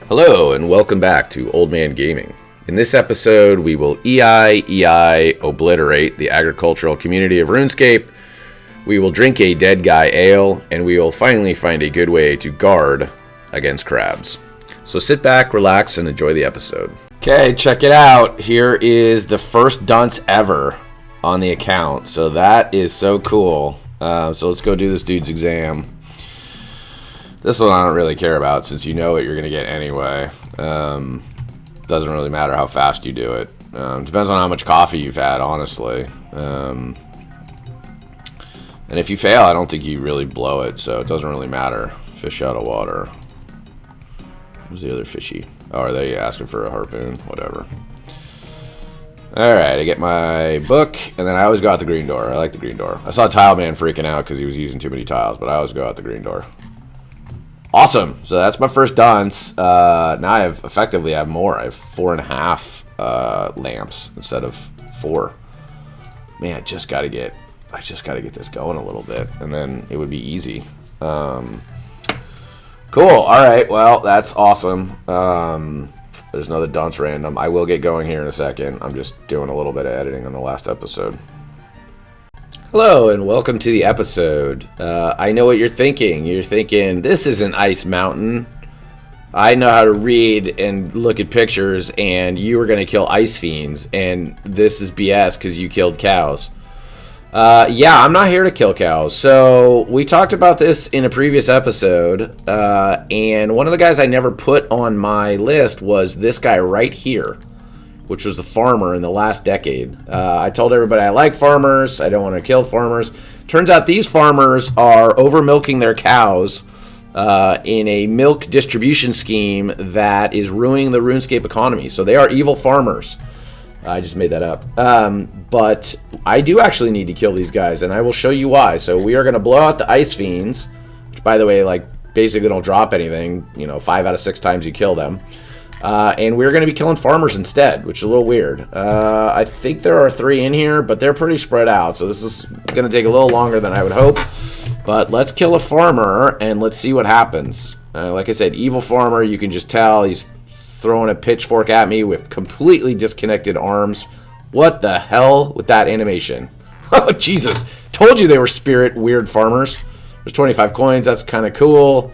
Hello and welcome back to Old Man Gaming. In this episode, we will E-I-E-I obliterate the agricultural community of RuneScape. We will drink a dead guy ale, and we will finally find a good way to guard against crabs. So sit back, relax, and enjoy the episode. Okay, check it out. Here is the first dunce ever on the account. So that is so cool. So let's go do this dude's exam. This one I don't really care about since you know what you're going to get anyway. Doesn't really matter how fast you do it. Depends on how much coffee you've had, honestly. And if you fail, I don't think you really blow it, so it doesn't really matter. Fish out of water. Where's the other fishy? Oh, are they asking for a harpoon? Whatever. Alright, I get my book, and then I always go out the green door. I like the green door. I saw Tile Man freaking out because he was using too many tiles, but I always go out the green door. Awesome. So that's my first dunce. Now I have more. I have 4.5 lamps instead of 4. Man, I just gotta get this going a little bit, and then it would be easy. Cool. All right. Well, that's awesome. There's another dunce random. I will get going here in a second. I'm just doing a little bit of editing on the last episode. Hello and welcome to the episode. I know what you're thinking. You're thinking, this isn't Ice Mountain. I know how to read and look at pictures, and you were going to kill ice fiends, and this is BS because you killed cows. Yeah, I'm not here to kill cows. So we talked about this in a previous episode, and one of the guys I never put on my list was this guy right here, which was the farmer in the last decade. I told everybody I like farmers. I don't want to kill farmers. Turns out these farmers are over milking their cows in a milk distribution scheme that is ruining the RuneScape economy. So they are evil farmers. I just made that up. But I do actually need to kill these guys, and I will show you why. So we are going to blow out the ice fiends, which, by the way, basically don't drop anything. 5 out of 6 times you kill them. And we're going to be killing farmers instead, which is a little weird. I think there are 3 in here, but they're pretty spread out, so this is going to take a little longer than I would hope. But let's kill a farmer, and let's see what happens. Like I said, evil farmer, you can just tell he's throwing a pitchfork at me with completely disconnected arms. What the hell with that animation? Oh, Jesus. Told you they were spirit weird farmers. There's 25 coins. That's kind of cool.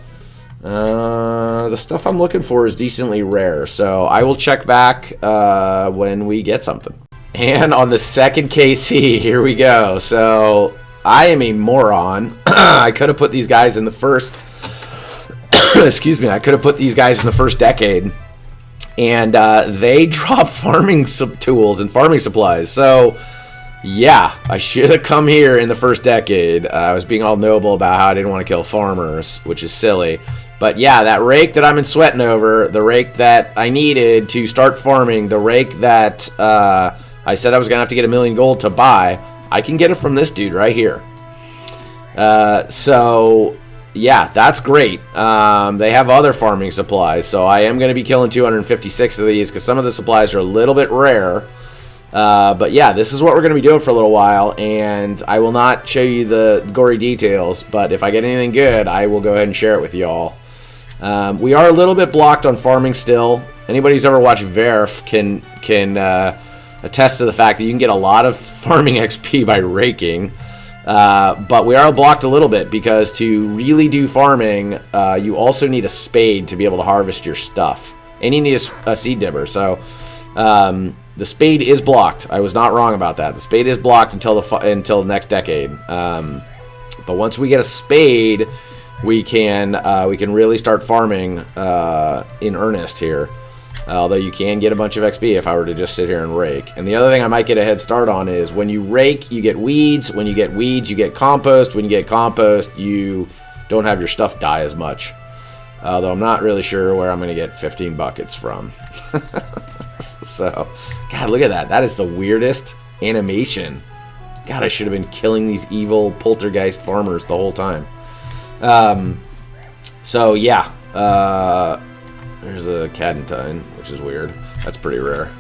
The stuff I'm looking for is decently rare, so I will check back when we get something. And on the second KC, here we go. So I am a moron. I could have put these guys in the first excuse me, I could have put these guys in the first decade, and they drop farming tools and farming supplies. So yeah, I should have come here in the first decade. I was being all noble about how I didn't want to kill farmers, which is silly. But yeah, that rake that I've been sweating over, the rake that I needed to start farming, the rake that I said I was going to have to get 1 million gold to buy, I can get it from this dude right here. So yeah, that's great. They have other farming supplies, so I am going to be killing 256 of these because some of the supplies are a little bit rare. But yeah, this is what we're going to be doing for a little while, and I will not show you the gory details, but if I get anything good, I will go ahead and share it with y'all. We are a little bit blocked on farming still. Anybody who's ever watched Verf can attest to the fact that you can get a lot of farming XP by raking, but we are blocked a little bit because to really do farming, you also need a spade to be able to harvest your stuff, and you need a seed dibber, so the spade is blocked. I was not wrong about that. The spade is blocked until the next decade. But once we get a spade, we can really start farming in earnest here. Although you can get a bunch of XP if I were to just sit here and rake. And the other thing I might get a head start on is when you rake, you get weeds. When you get weeds, you get compost. When you get compost, you don't have your stuff die as much. Although I'm not really sure where I'm going to get 15 buckets from. So, God, look at that. That is the weirdest animation. God, I should have been killing these evil poltergeist farmers the whole time. So, yeah. There's a Cadentine, which is weird. That's pretty rare.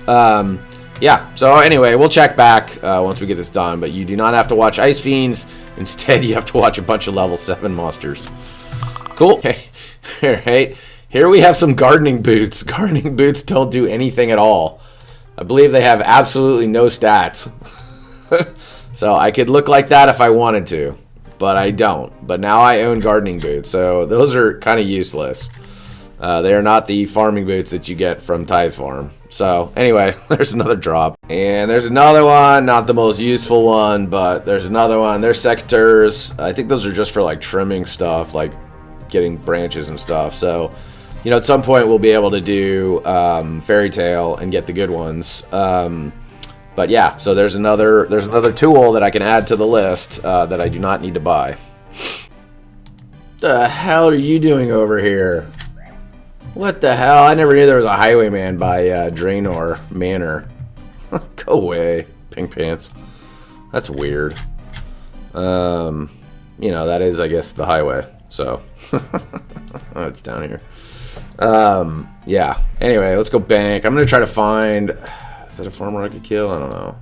Yeah, so anyway, we'll check back once we get this done. But you do not have to watch Ice Fiends. Instead, you have to watch a bunch of level 7 monsters. Cool. Alright. Here we have some gardening boots. Gardening boots don't do anything at all. I believe they have absolutely no stats. So I could look like that if I wanted to, but I don't. But now I own gardening boots, so those are kind of useless. They are not the farming boots that you get from Tithe Farm. So anyway, there's another drop. And there's another one, not the most useful one, but there's another one. They're secateurs. I think those are just for like trimming stuff, like getting branches and stuff. So, you know, at some point we'll be able to do Fairy Tale and get the good ones. But yeah, so there's another tool that I can add to the list that I do not need to buy. The hell are you doing over here? What the hell? I never knew there was a Highwayman by Draenor Manor. Go away, Pink Pants. That's weird. You know, that is, I guess, the highway. So, oh, it's down here. Yeah. Anyway, let's go bank. I'm going to try to find... Is that a farmer I could kill? I don't know.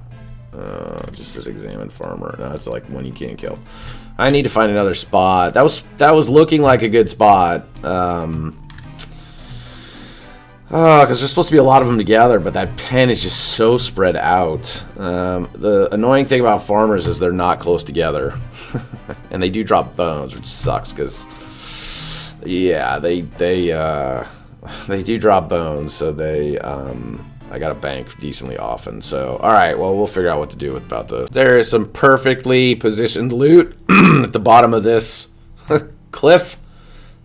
Just as examined farmer. No, it's like one you can't kill. I need to find another spot. That was looking like a good spot. Because there's supposed to be a lot of them together, but that pen is just so spread out. The annoying thing about farmers is they're not close together. And they do drop bones, which sucks, because, yeah, they do drop bones, so I got to bank decently often. So, alright, well, we'll figure out what to do about this. There is some perfectly positioned loot at the bottom of this cliff.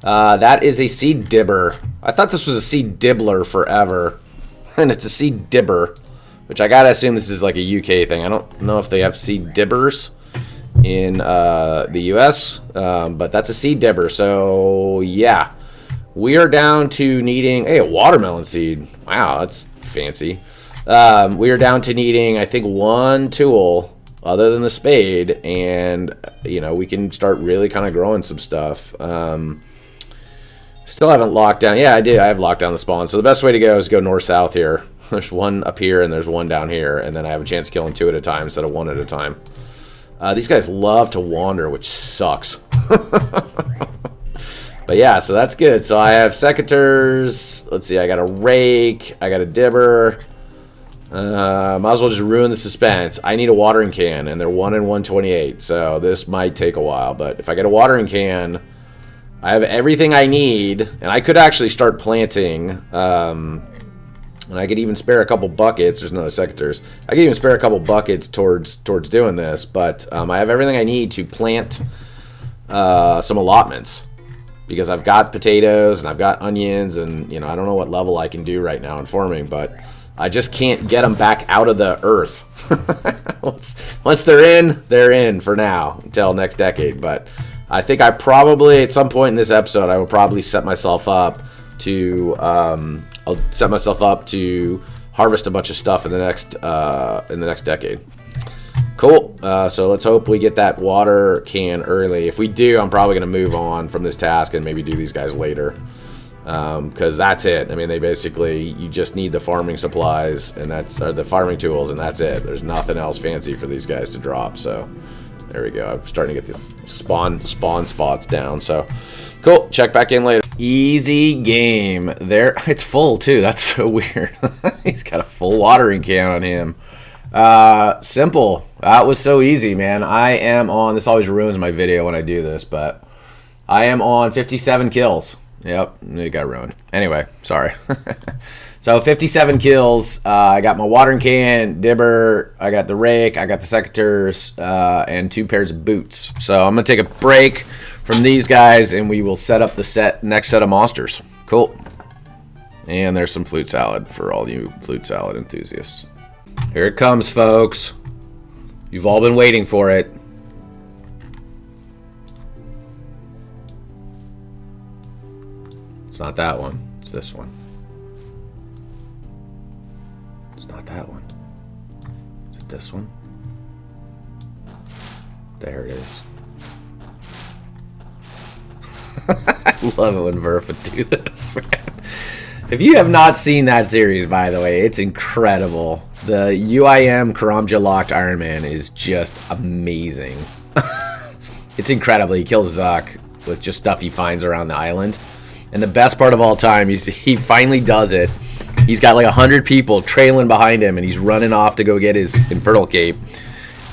That is a seed dibber. I thought this was a seed dibbler forever. And it's a seed dibber. Which I gotta assume this is like a UK thing. I don't know if they have seed dibbers in the US. But that's a seed dibber. So, yeah. We are down to needing... Hey, a watermelon seed. Wow, that's fancy. We are down to needing, I think, one tool other than the spade. And, you know, we can start really kind of growing some stuff. Still haven't locked down. Yeah, I did. I have locked down the spawn. So the best way to go is go north-south here. There's one up here and there's one down here. And then I have a chance of killing two at a time instead of one at a time. These guys love to wander, which sucks. But yeah, so that's good. So I have secateurs. Let's see, I got a rake. I got a dibber. Might as well just ruin the suspense. I need a watering can, and they're 1 in 128. So this might take a while. But if I get a watering can... I have everything I need, and I could actually start planting, and I could even spare a couple buckets. There's no secateurs. I could even spare a couple buckets towards doing this, but I have everything I need to plant some allotments, because I've got potatoes, and I've got onions, and, you know, I don't know what level I can do right now in farming, but I just can't get them back out of the earth. Once they're in for now, until next decade, but... I think I probably, at some point in this episode, I will probably set myself up to, I'll set myself up to harvest a bunch of stuff in the next decade. Cool. So let's hope we get that water can early. If we do, I'm probably going to move on from this task and maybe do these guys later. Because that's it. I mean, they basically, you just need the farming supplies, and or the farming tools, and that's it. There's nothing else fancy for these guys to drop, so... There we go. I'm starting to get these spawn spots down. So, cool. Check back in later. Easy game. There. It's full, too. That's so weird. He's got a full watering can on him. Simple. That was so easy, man. I am on... This always ruins my video when I do this, but... I am on 57 kills. Yep. It got ruined. Anyway, sorry. So 57 kills. I got my watering can, dibber, I got the rake, I got the secateurs, and 2 pairs of boots. So I'm going to take a break from these guys, and we will set up the next set of monsters. Cool. And there's some flute salad for all you flute salad enthusiasts. Here it comes, folks. You've all been waiting for it. It's not that one. It's this one. Not that one. Is it this one? There it is. I love it when Verf would do this, man. If you have not seen that series, by the way, it's incredible. The UIM Karamja locked Iron Man is just amazing. It's incredible. He kills Zuck with just stuff he finds around the island. And the best part of all time, he finally does it. He's got like 100 people trailing behind him, and he's running off to go get his Infernal Cape.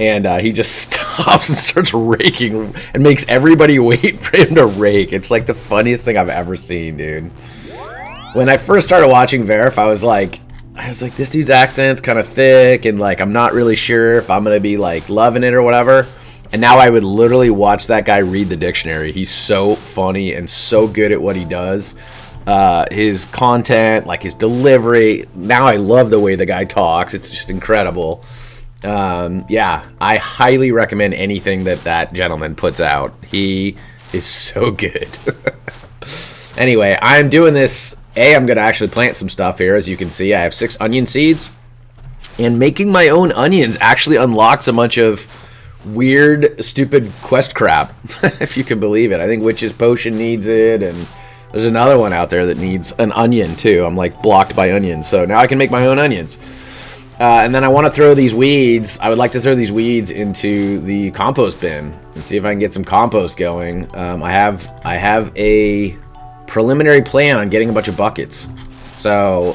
And he just stops and starts raking and makes everybody wait for him to rake. It's like the funniest thing I've ever seen, dude. When I first started watching Verif, I was like, this dude's accent's kind of thick, and like I'm not really sure if I'm gonna be like loving it or whatever. And now I would literally watch that guy read the dictionary. He's so funny and so good at what he does. His content, like his delivery. Now I love the way the guy talks. It's just incredible. Yeah, I highly recommend anything that gentleman puts out. He is so good. Anyway, I'm doing this. I'm going to actually plant some stuff here. As you can see, I have 6 onion seeds. And making my own onions actually unlocks a bunch of weird, stupid quest crap, if you can believe it. I think Witch's Potion needs it, and there's another one out there that needs an onion, too. I'm, like, blocked by onions, so now I can make my own onions. And then I want to throw these weeds. I would like to throw these weeds into the compost bin and see if I can get some compost going. I have a preliminary plan on getting a bunch of buckets. So,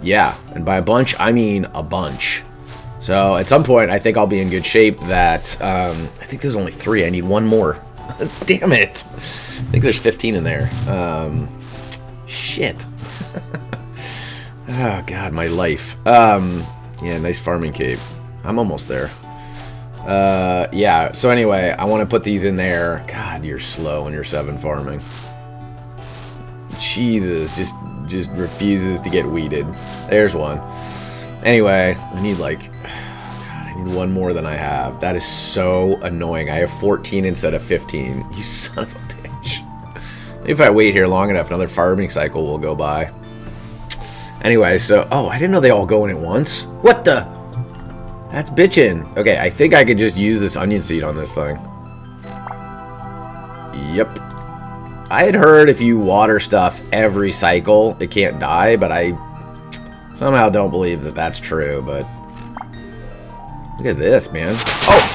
yeah. And by a bunch, I mean a bunch. So, at some point, I think I'll be in good shape that... I think there's only 3. I need 1 more. Damn it. I think there's 15 in there. Shit. Oh, God, my life. Yeah, nice farming cape. I'm almost there. Yeah, so anyway, I want to put these in there. God, you're slow when you're 7 farming. Jesus, just refuses to get weeded. There's one. Anyway, I need like... God, I need 1 more than I have. That is so annoying. I have 14 instead of 15. You son of a bitch. Maybe if I wait here long enough, another farming cycle will go by. Anyway, so... Oh, I didn't know they all go in at once. What the... That's bitchin'. Okay, I think I could just use this onion seed on this thing. Yep. I had heard if you water stuff every cycle, it can't die, but I somehow don't believe that that's true, but... Look at this, man. Oh!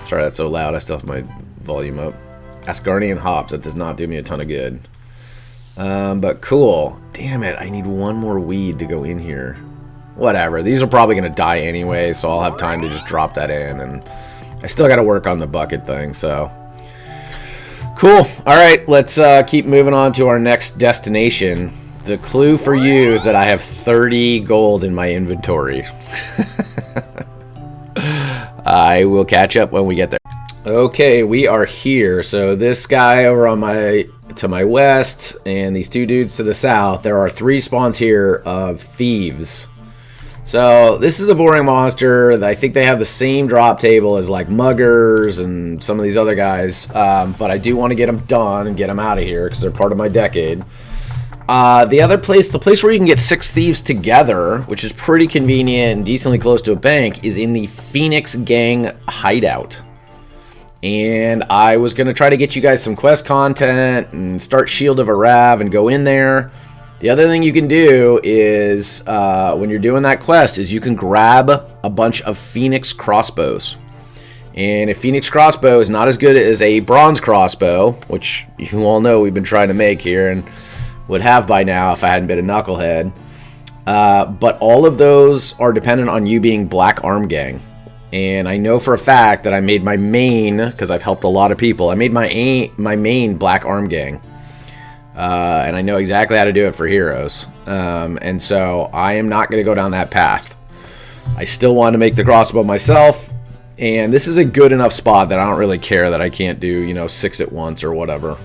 Sorry that's so loud, I still have my volume up. Asgardian hops, that does not do me a ton of good. But cool. Damn it, I need 1 more weed to go in here. Whatever, these are probably going to die anyway, so I'll have time to just drop that in, and I still got to work on the bucket thing, so... Cool. Alright, let's keep moving on to our next destination. The clue for you is that I have 30 gold in my inventory. I will catch up when we get there. Okay, we are here. So this guy over on to my west and these 2 dudes to the south, there are 3 spawns here of thieves. So this is a boring monster. I think they have the same drop table as like muggers and some of these other guys. But I do want to get them done and get them out of here because they're part of my decade. The other place, the place where you can get 6 thieves together, which is pretty convenient and decently close to a bank, is in the Phoenix Gang hideout. And I was going to try to get you guys some quest content and start Shield of Arav and go in there. The other thing you can do is, when you're doing that quest, is you can grab a bunch of Phoenix crossbows. And a Phoenix crossbow is not as good as a bronze crossbow, which you all know we've been trying to make here and would have by now if I hadn't been a knucklehead. But all of those are dependent on you being Black Arm Gang. And I know for a fact that I made my main, because I've helped a lot of people, I made my main Black Arm Gang. And I know exactly how to do it for heroes. And so I am not going to go down that path. I still want to make the crossbow myself. And this is a good enough spot that I don't really care that I can't do, 6 at once or whatever.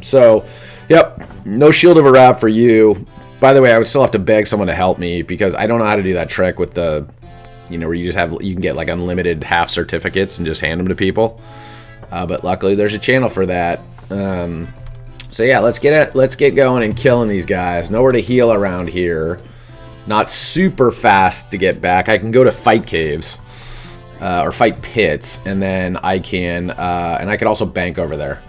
So, yep, no Shield of Arav for you. By the way, I would still have to beg someone to help me because I don't know how to do that trick with the, where you can get like unlimited half certificates and just hand them to people. But luckily there's a channel for that. So yeah, let's get going and killing these guys. Nowhere to heal around here. Not super fast to get back. I can go to fight caves. Or fight pits. And then I can... and I can also bank over there.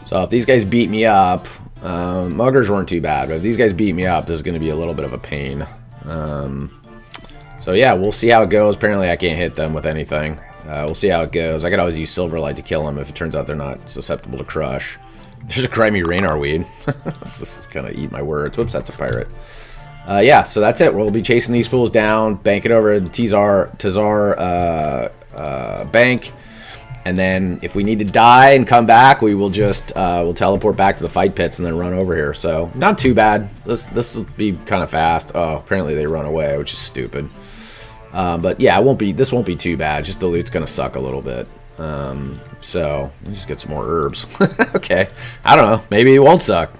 So if these guys beat me up... muggers weren't too bad. But if these guys beat me up, there's going to be a little bit of a pain. So yeah, we'll see how it goes. Apparently I can't hit them with anything. We'll see how it goes. I could always use Silverlight to kill them if it turns out they're not susceptible to crush. There's a grimy Raynar weed. This is kind of eat my words. Whoops, that's a pirate. Yeah, so that's it. We'll be chasing these fools down, banking over the Tazar bank, and then if we need to die and come back, we will just we'll teleport back to the fight pits and then run over here. So not too bad. This will be kind of fast. Oh, apparently they run away, which is stupid. But yeah, this won't be too bad. Just the loot's gonna suck a little bit. So let's just get some more herbs. Okay, I don't know. Maybe it won't suck.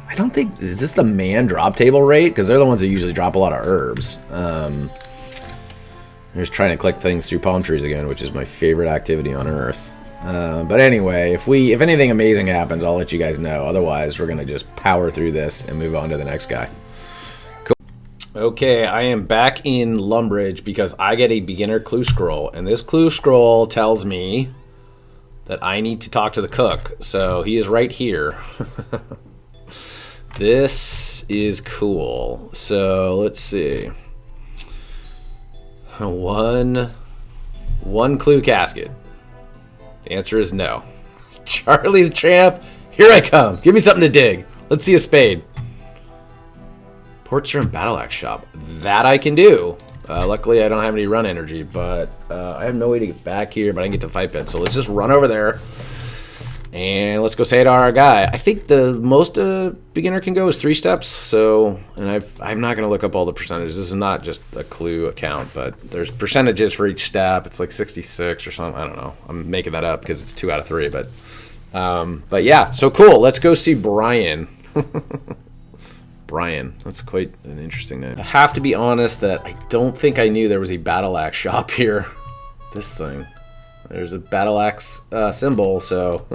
I don't think, is this the man drop table rate? Because they're the ones that usually drop a lot of herbs. I'm just trying to click things through palm trees again, which is my favorite activity on earth. But anyway, if anything amazing happens, I'll let you guys know. Otherwise, we're gonna just power through this and move on to the next guy. Okay, I am back in Lumbridge because I get a beginner clue scroll, and this clue scroll tells me that I need to talk to the cook. So he is right here. This is cool. So let's see. One clue casket. The answer is no. Charlie the Tramp, here I come. Give me something to dig. Let's see a spade. Ports and Battle Axe Shop. That I can do. Luckily, I don't have any run energy, but I have no way to get back here, but I can get to the fight pit. So let's just run over there, and let's go say it to our guy. I think the most a beginner can go is 3 steps. So, and I'm not going to look up all the percentages. This is not just a clue account, but there's percentages for each step. It's like 66 or something. I don't know. I'm making that up because it's 2 out of 3. But yeah, so cool. Let's go see Brian. Brian, that's quite an interesting name. I have to be honest that I don't think I knew there was a battle axe shop here. This thing. There's a battle axe symbol, so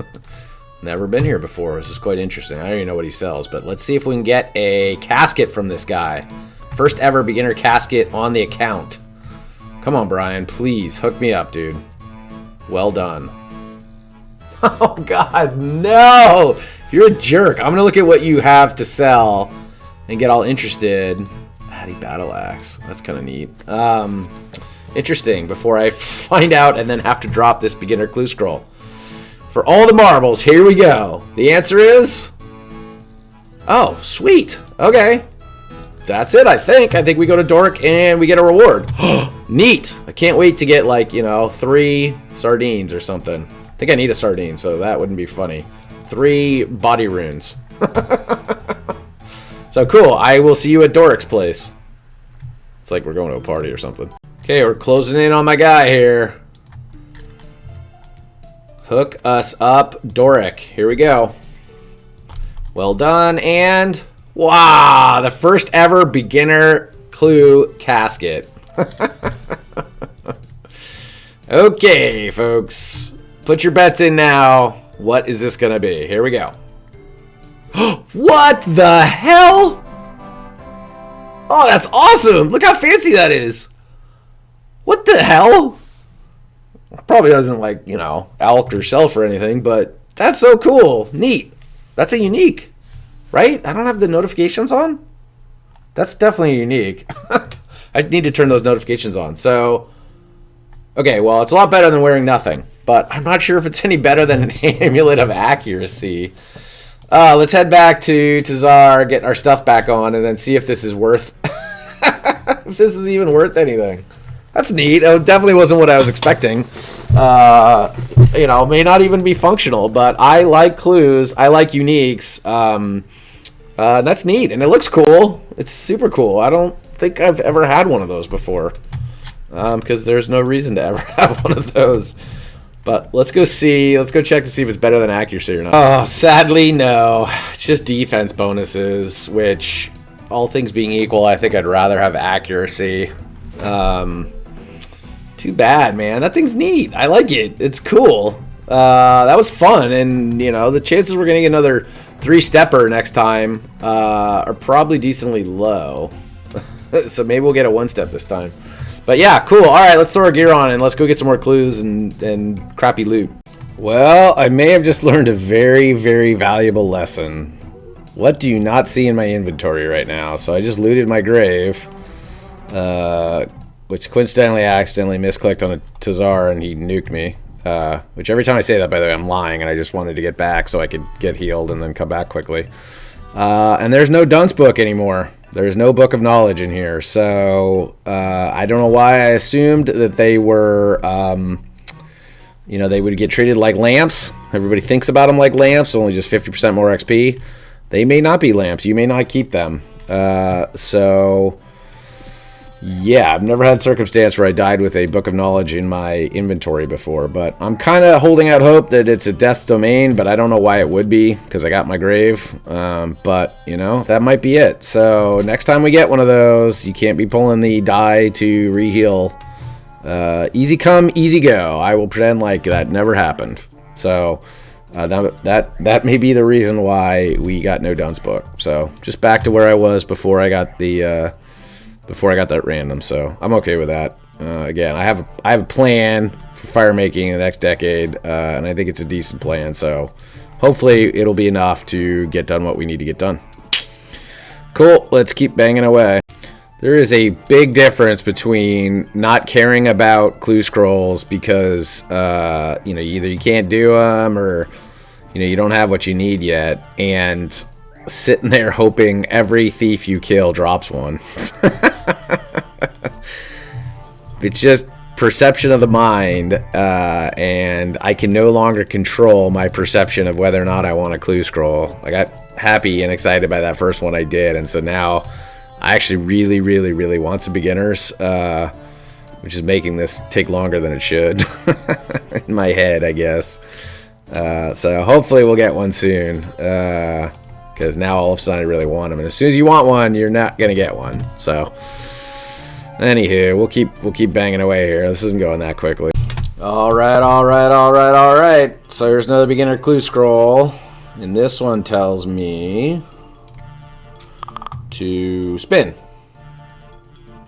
never been here before. This is quite interesting. I don't even know what he sells, but let's see if we can get a casket from this guy. First ever beginner casket on the account. Come on, Brian, please hook me up, dude. Well done. Oh, God, no! You're a jerk. I'm going to look at what you have to sell and get all interested. Addy Battle Axe. That's kind of neat. Interesting. Before I find out and then have to drop this beginner clue scroll. For all the marbles, here we go. The answer is... Oh, sweet. Okay. That's it, I think. I think we go to Dork and we get a reward. Neat. I can't wait to get, like, 3 sardines or something. I think I need a sardine, so that wouldn't be funny. 3 body runes. So cool. I will see you at Doric's place. It's like we're going to a party or something. Okay, we're closing in on my guy here. Hook us up, Doric. Here we go. Well done, and wow, the first ever beginner clue casket. Okay, folks. Put your bets in now. What is this gonna be? Here we go. What the hell? Oh, that's awesome. Look how fancy that is. What the hell? Probably doesn't, like, elk or shelf or anything, but that's so cool. Neat. That's a unique, right? I don't have the notifications on. That's definitely unique. I need to turn those notifications on. So, okay, well, it's a lot better than wearing nothing, but I'm not sure if it's any better than an amulet of accuracy. Let's head back to Tazar, get our stuff back on, and then see if this is worth... if this is even worth anything. That's neat. It definitely wasn't what I was expecting. May not even be functional, but I like clues. I like uniques. That's neat, and it looks cool. It's super cool. I don't think I've ever had one of those before, because there's no reason to ever have one of those. But let's go see. Let's go check to see if it's better than accuracy or not. Oh, sadly, no. It's just defense bonuses, which, all things being equal, I think I'd rather have accuracy. Too bad, man. That thing's neat. I like it. It's cool. That was fun, and the chances we're gonna get another 3-stepper next time are probably decently low. So maybe we'll get a 1-step this time. But yeah, cool. All right, let's throw our gear on and let's go get some more clues and crappy loot. Well, I may have just learned a very, very valuable lesson. What do you not see in my inventory right now? So I just looted my grave, which coincidentally I accidentally misclicked on a Tazar and he nuked me. Which every time I say that, by the way, I'm lying, and I just wanted to get back so I could get healed and then come back quickly. And there's no dunce book anymore. There's no book of knowledge in here, so I don't know why I assumed that they were, you know, they would get treated like lamps. Everybody thinks about them like lamps, only just 50% more XP. They may not be lamps. You may not keep them. So, yeah, I've never had a circumstance where I died with a book of knowledge in my inventory before, but I'm kind of holding out hope that it's a death's domain, but I don't know why it would be, because I got my grave. But, you know, that might be it. So, next time we get one of those, you can't be pulling the die to reheal. Easy come, easy go. I will pretend like that never happened. So, that may be the reason why we got no dunce book. So, just back to where I was before I got the... before I got that random, so I'm okay with that. Again, I have a plan for fire making in the next decade, and I think it's a decent plan, so hopefully it'll be enough to get done what we need to get done. Cool, let's keep banging away. There is a big difference between not caring about clue scrolls because, you know, either you can't do them or, you know, you don't have what you need yet, and sitting there hoping every thief you kill drops one. It's just perception of the mind, and I can no longer control my perception of whether or not I want a clue scroll. I got happy and excited by that first one I did, and so now I actually really want some beginners, which is making this take longer than it should in my head, I guess. So hopefully we'll get one soon, because now all of a sudden I really want them, and as soon as you want one, you're not gonna get one. So anywho, we'll keep banging away here. This isn't going that quickly. All right. So here's another beginner clue scroll, and this one tells me to spin.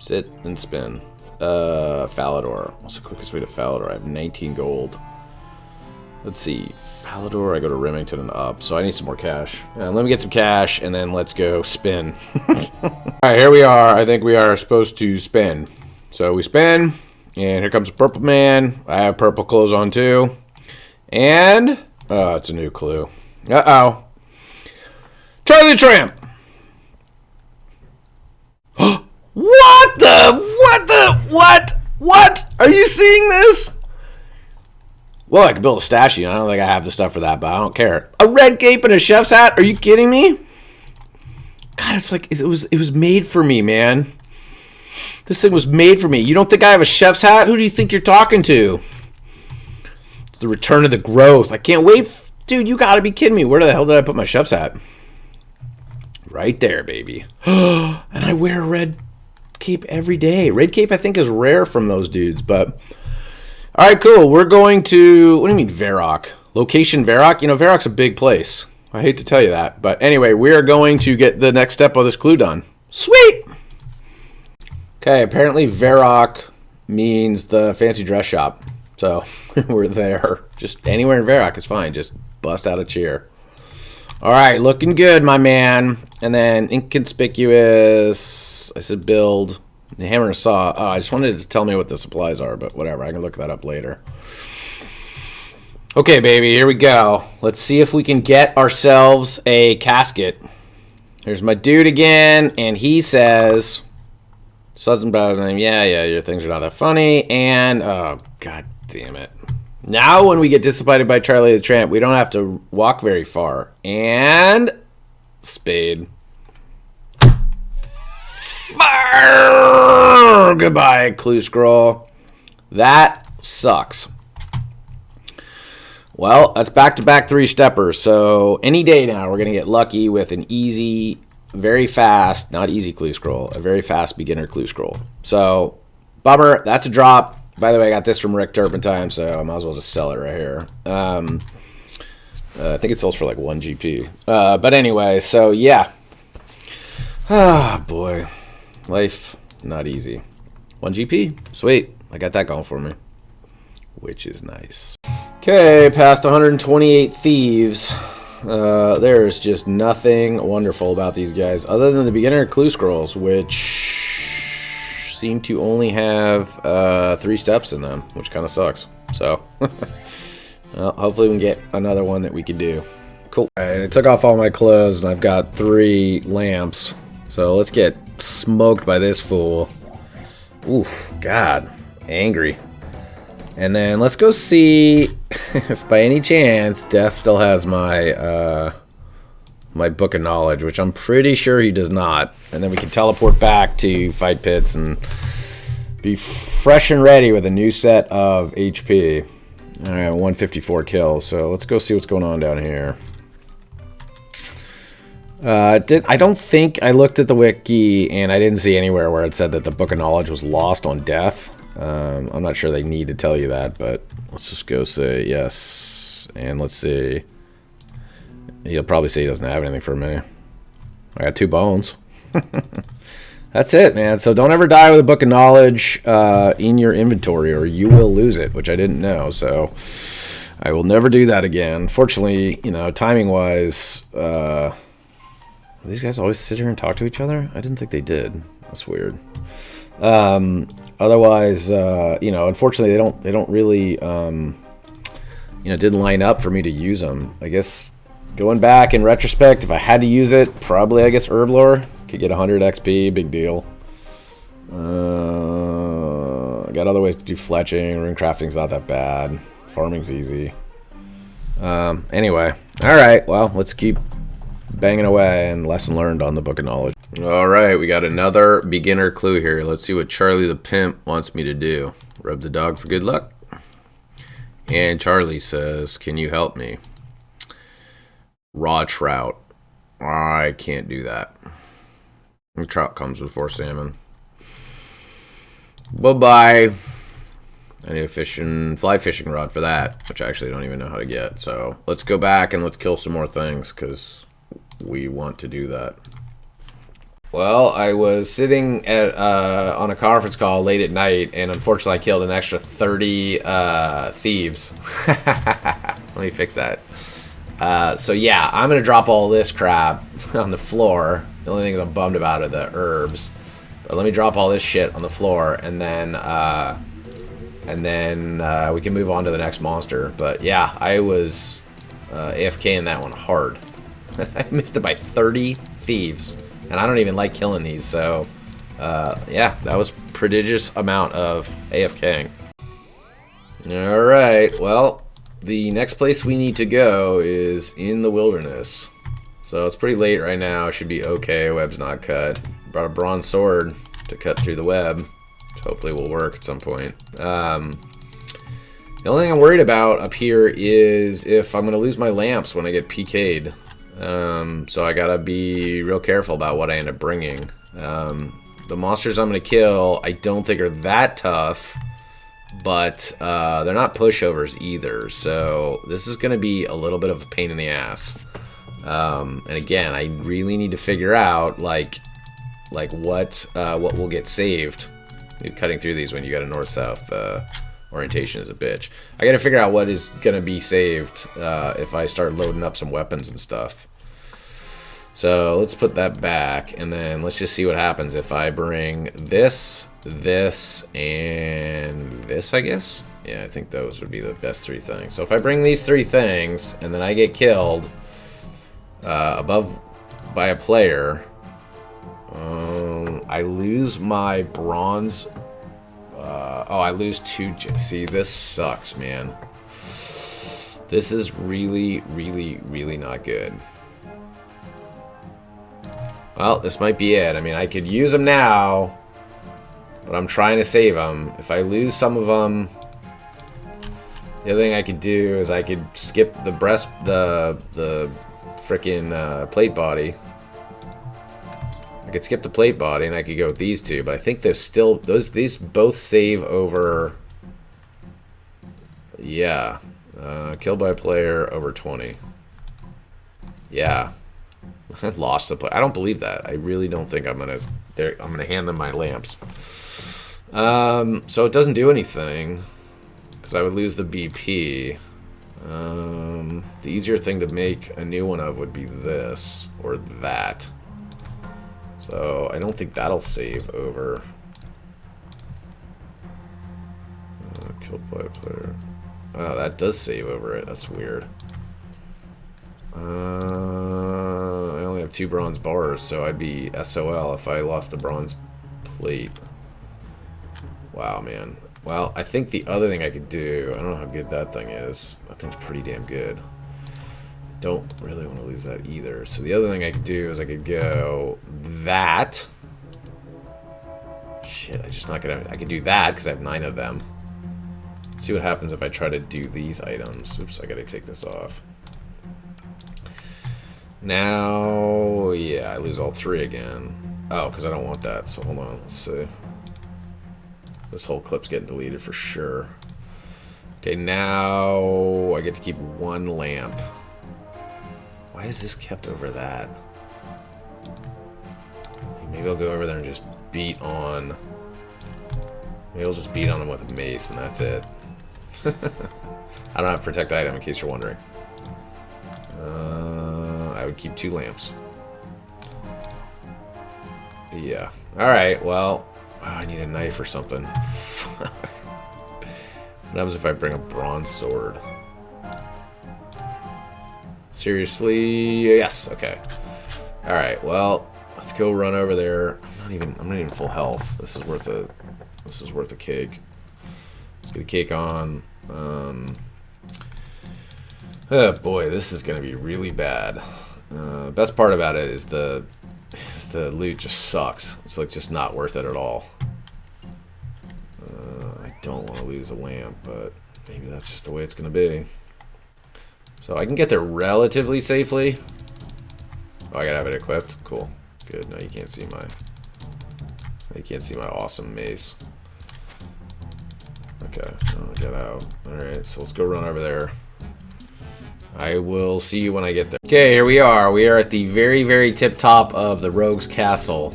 Sit and spin. Falador. What's the quickest way to Falador? I have 19 gold. Let's see. Falador, I go to Remington and up, so I need some more cash. Let me get some cash, and then let's go spin. Alright, here we are. I think we are supposed to spin. So we spin, and here comes a purple man. I have purple clothes on too. And, oh, it's a new clue. Uh-oh. Charlie the Tramp! What? Are you seeing this? Well, I could build a statue. I don't think I have the stuff for that, but I don't care. A red cape and a chef's hat? Are you kidding me? God, it's like, it was made for me, man. This thing was made for me. You don't think I have a chef's hat? Who do you think you're talking to? It's the return of the growth. I can't wait. Dude, you gotta be kidding me. Where the hell did I put my chef's hat? Right there, baby. And I wear a red cape every day. Red cape, I think, is rare from those dudes, but... All right, cool. We're going to... What do you mean, Varrock? Location Varrock? You know, Varrock's a big place. I hate to tell you that. But anyway, we are going to get the next step of this clue done. Sweet! Okay, apparently Varrock means the fancy dress shop. So, we're there. Just anywhere in Varrock is fine. Just bust out a cheer. All right, looking good, my man. And then inconspicuous... I said build... The hammer and saw. Oh, I just wanted to tell me what the supplies are, but whatever. I can look that up later. Okay, baby, here we go. Let's see if we can get ourselves a casket. Here's my dude again, and he says, Susan Brother, yeah, your things are not that funny, and, oh, god damn it. Now when we get disappointed by Charlie the Tramp, we don't have to walk very far. And, spade. Fire! Goodbye, clue scroll. That sucks. Well, that's back-to-back three-steppers. So any day now, we're going to get lucky with an easy, very fast, not easy clue scroll, a very fast beginner clue scroll. So, bummer. That's a drop. By the way, I got this from Rick Turpentine, so I might as well just sell it right here. I think it sells for like 1 GP. But anyway, so yeah. Ah, boy. Life, not easy. 1 GP. Sweet. I got that going for me. Which is nice. Okay, past 128 thieves. There's just nothing wonderful about these guys other than the beginner clue scrolls, which seem to only have 3 steps in them, which kind of sucks. So, well, hopefully we can get another one that we can do. Cool. And I took off all my clothes, and I've got 3 lamps. So let's get smoked by this fool. Oof, God, angry. And then let's go see if by any chance Death still has my my book of knowledge, which I'm pretty sure he does not. And then we can teleport back to fight pits and be fresh and ready with a new set of HP. All right, 154 kills. So let's go see what's going on down here. I don't think I looked at the wiki, and I didn't see anywhere where it said that the Book of Knowledge was lost on death. I'm not sure they need to tell you that, but let's just go say yes. And let's see. He'll probably say he doesn't have anything for me. I got 2 bones. That's it, man. So don't ever die with a Book of Knowledge in your inventory, or you will lose it, which I didn't know. So I will never do that again. Fortunately, you know, timing-wise... these guys always sit here and talk to each other? I didn't think they did. That's weird. Otherwise, you know, unfortunately, they don't really, you know, didn't line up for me to use them. I guess going back in retrospect, if I had to use it, probably, I guess, Herblore. Could get 100 XP, big deal. I got other ways to do fletching. Rune crafting's not that bad. Farming's easy. Anyway, all right. Well, let's keep banging away, and lesson learned on the Book of Knowledge. All right, we got another beginner clue here. Let's see what Charlie the Pimp wants me to do. Rub the dog for good luck. And Charlie says, can you help me? Raw trout. I can't do that. The trout comes before salmon. Bye-bye. I need a fly fishing rod for that, which I actually don't even know how to get. So let's go back and let's kill some more things, because we want to do that. Well, I was sitting at on a conference call late at night, and unfortunately I killed an extra 30 thieves. Let me fix that. So yeah, I'm going to drop all this crap on the floor. The only thing I'm bummed about are the herbs. But let me drop all this shit on the floor, and then we can move on to the next monster. But yeah, I was AFK in that one hard. I missed it by 30 thieves, and I don't even like killing these, so yeah, that was prodigious amount of AFKing. Alright, well, the next place we need to go is in the wilderness. So it's pretty late right now, should be okay, web's not cut. Brought a bronze sword to cut through the web, which hopefully will work at some point. The only thing I'm worried about up here is if I'm going to lose my lamps when I get PK'd. So I gotta be real careful about what I end up bringing. The monsters I'm gonna kill, I don't think are that tough, but they're not pushovers either. So this is gonna be a little bit of a pain in the ass. And again, I really need to figure out like what will get saved. Cutting through these when you got a north-south orientation is a bitch. I gotta figure out what is gonna be saved if I start loading up some weapons and stuff. So let's put that back, and then let's just see what happens if I bring this, this, and this, I guess? Yeah, I think those would be the best 3 things. So if I bring these 3 things, and then I get killed above by a player, I lose my bronze. Oh, I lose 2. See, this sucks, man. This is really, really, really not good. Well, this might be it. I mean, I could use them now, but I'm trying to save them. If I lose some of them, the other thing I could do is I could skip the frickin' plate body. I could skip the plate body and I could go with these 2, but I think there's still these both save over. Yeah, killed by a player over 20. Yeah, I lost the play. I don't believe that. I really don't think I'm gonna hand them my lamps. So it doesn't do anything because I would lose the BP. The easier thing to make a new one of would be this or that. So I don't think that'll save over. Killed by a player. Oh, that does save over it. That's weird. I only have 2 bronze bars, so I'd be SOL if I lost the bronze plate. Wow, man. Well, I think the other thing I could do, I don't know how good that thing is. That thing's pretty damn good. Don't really want to lose that either. So the other thing I could do is I could go that. Shit, I could do that because I have 9 of them. Let's see what happens if I try to do these items. Oops, I gotta take this off. Now, yeah, I lose all 3 again. Oh, because I don't want that, so hold on, let's see. This whole clip's getting deleted for sure. Okay, now I get to keep 1 lamp. Why is this kept over that? Maybe I'll go over there and just beat on... Maybe I'll just beat on them with a mace and that's it. I don't have protect item in case you're wondering. I would keep 2 lamps. Yeah. Alright, well... Oh, I need a knife or something. What happens if I bring a bronze sword? Seriously? Yes, okay. Alright, well, let's go run over there. I'm not even full health. This is worth a cake. Let's get a cake on. Oh boy, this is gonna be really bad. Best part about it is the loot just sucks. It's like just not worth it at all. I don't want to lose a lamp, but maybe that's just the way it's gonna be. So I can get there relatively safely. Oh, I gotta have it equipped. Cool. Good. Now you can't see my awesome mace. Okay. Oh, get out. Alright, so let's go run over there. I will see you when I get there. Okay, here we are. We are at the very, very tip top of the Rogue's Castle.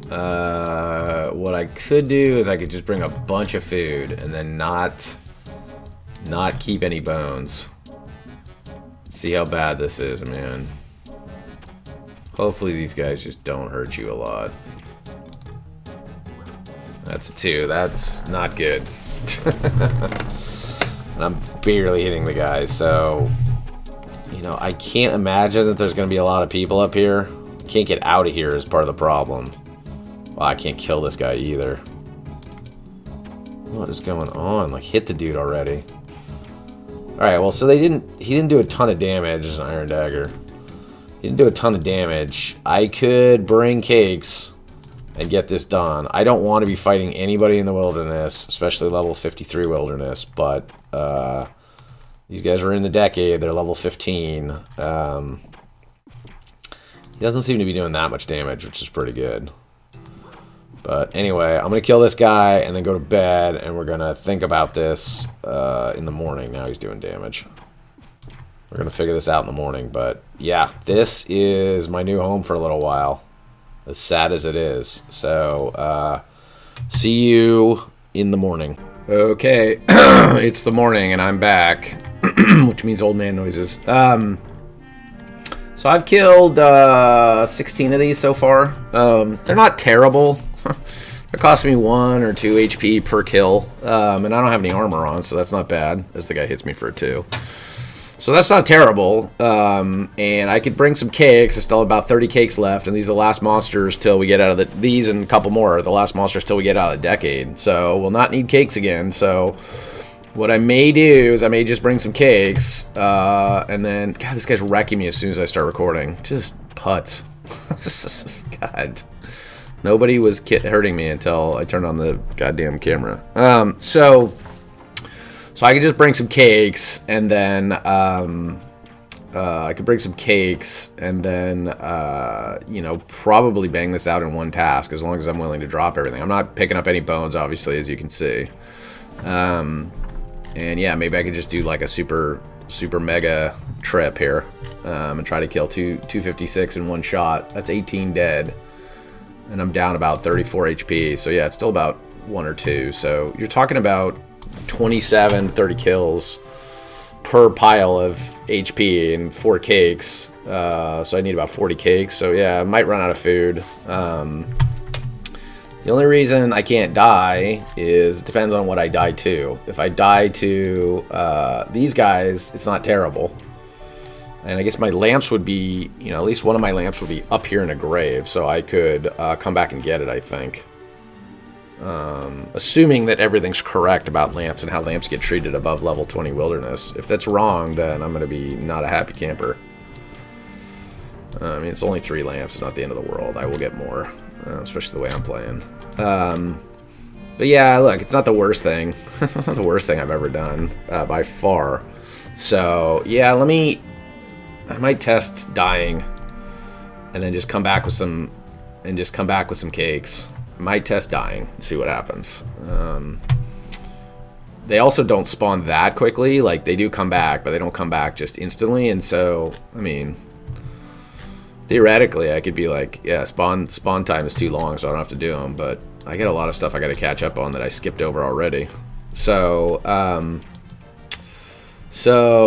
What I could do is I could just bring a bunch of food and then not keep any bones. See how bad this is, man. Hopefully these guys just don't hurt you a lot. That's a 2. That's not good. And I'm barely hitting the guys, so... You know, I can't imagine that there's going to be a lot of people up here. I can't get out of here is part of the problem. Well, I can't kill this guy either. What is going on? Like, hit the dude already. Alright, well, so he didn't do a ton of damage as an Iron Dagger. He didn't do a ton of damage. I could bring cakes and get this done. I don't want to be fighting anybody in the wilderness, especially level 53 wilderness, but, these guys are in the decade. They're level 15. He doesn't seem to be doing that much damage, which is pretty good. But anyway, I'm going to kill this guy and then go to bed, and we're going to think about this in the morning. Now he's doing damage. We're going to figure this out in the morning. But yeah, this is my new home for a little while, as sad as it is. So see you in the morning. Okay, it's the morning and I'm back, which means old man noises. So I've killed 16 of these so far. They're not terrible. They're costing me 1 or 2 HP per kill, and I don't have any armor on, so that's not bad, as the guy hits me for a 2. So that's not terrible, and I could bring some cakes. I still have about 30 cakes left, and these are the last monsters till we get out of these and a couple more are the last monsters till we get out of the decade. So we'll not need cakes again. So what I may do is I may just bring some cakes, and then, God, this guy's wrecking me as soon as I start recording. Just putts. God. Nobody was hurting me until I turned on the goddamn camera. So I could just bring some cakes, and then I could bring some cakes, and then you know, probably bang this out in one task as long as I'm willing to drop everything. I'm not picking up any bones, obviously, as you can see. And yeah, maybe I could just do like a super mega trip here, and try to kill 256 in one shot. That's 18 dead, and I'm down about 34 HP. So yeah, it's still about 1 or 2. So you're talking about 27, 30 kills per pile of HP and 4 cakes. So I need about 40 cakes. So yeah, I might run out of food. The only reason I can't die is it depends on what I die to. If I die to these guys, it's not terrible. And I guess my lamps would be, you know, at least one of my lamps would be up here in a grave, so I could come back and get it, I think. Assuming that everything's correct about lamps and how lamps get treated above level 20 wilderness. If that's wrong, then I'm going to be not a happy camper. I mean, it's only 3 lamps, it's not the end of the world. I will get more, especially the way I'm playing. But yeah, look, it's not the worst thing. It's not the worst thing I've ever done, by far. So, yeah, I might test dying, and then just come back with some, cakes. I might test dying and see what happens. They also don't spawn that quickly. Like, they do come back, but they don't come back just instantly, and so, I mean, theoretically, I could be like, yeah, spawn time is too long, so I don't have to do them, but I get a lot of stuff I got to catch up on that I skipped over already. So,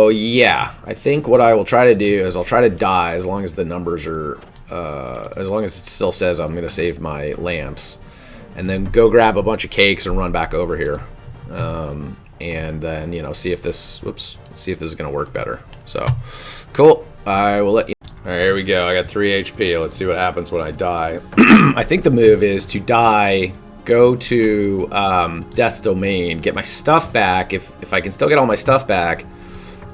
yeah, I think what I will try to do is I'll try to die as long as the numbers are, as long as it still says I'm going to save my lamps, and then go grab a bunch of cakes and run back over here, and then, you know, see if this is going to work better. So, cool. I will let you. All right, here we go. I got 3 HP. Let's see what happens when I die. I think the move is to die, go to Death's Domain, get my stuff back. If I can still get all my stuff back,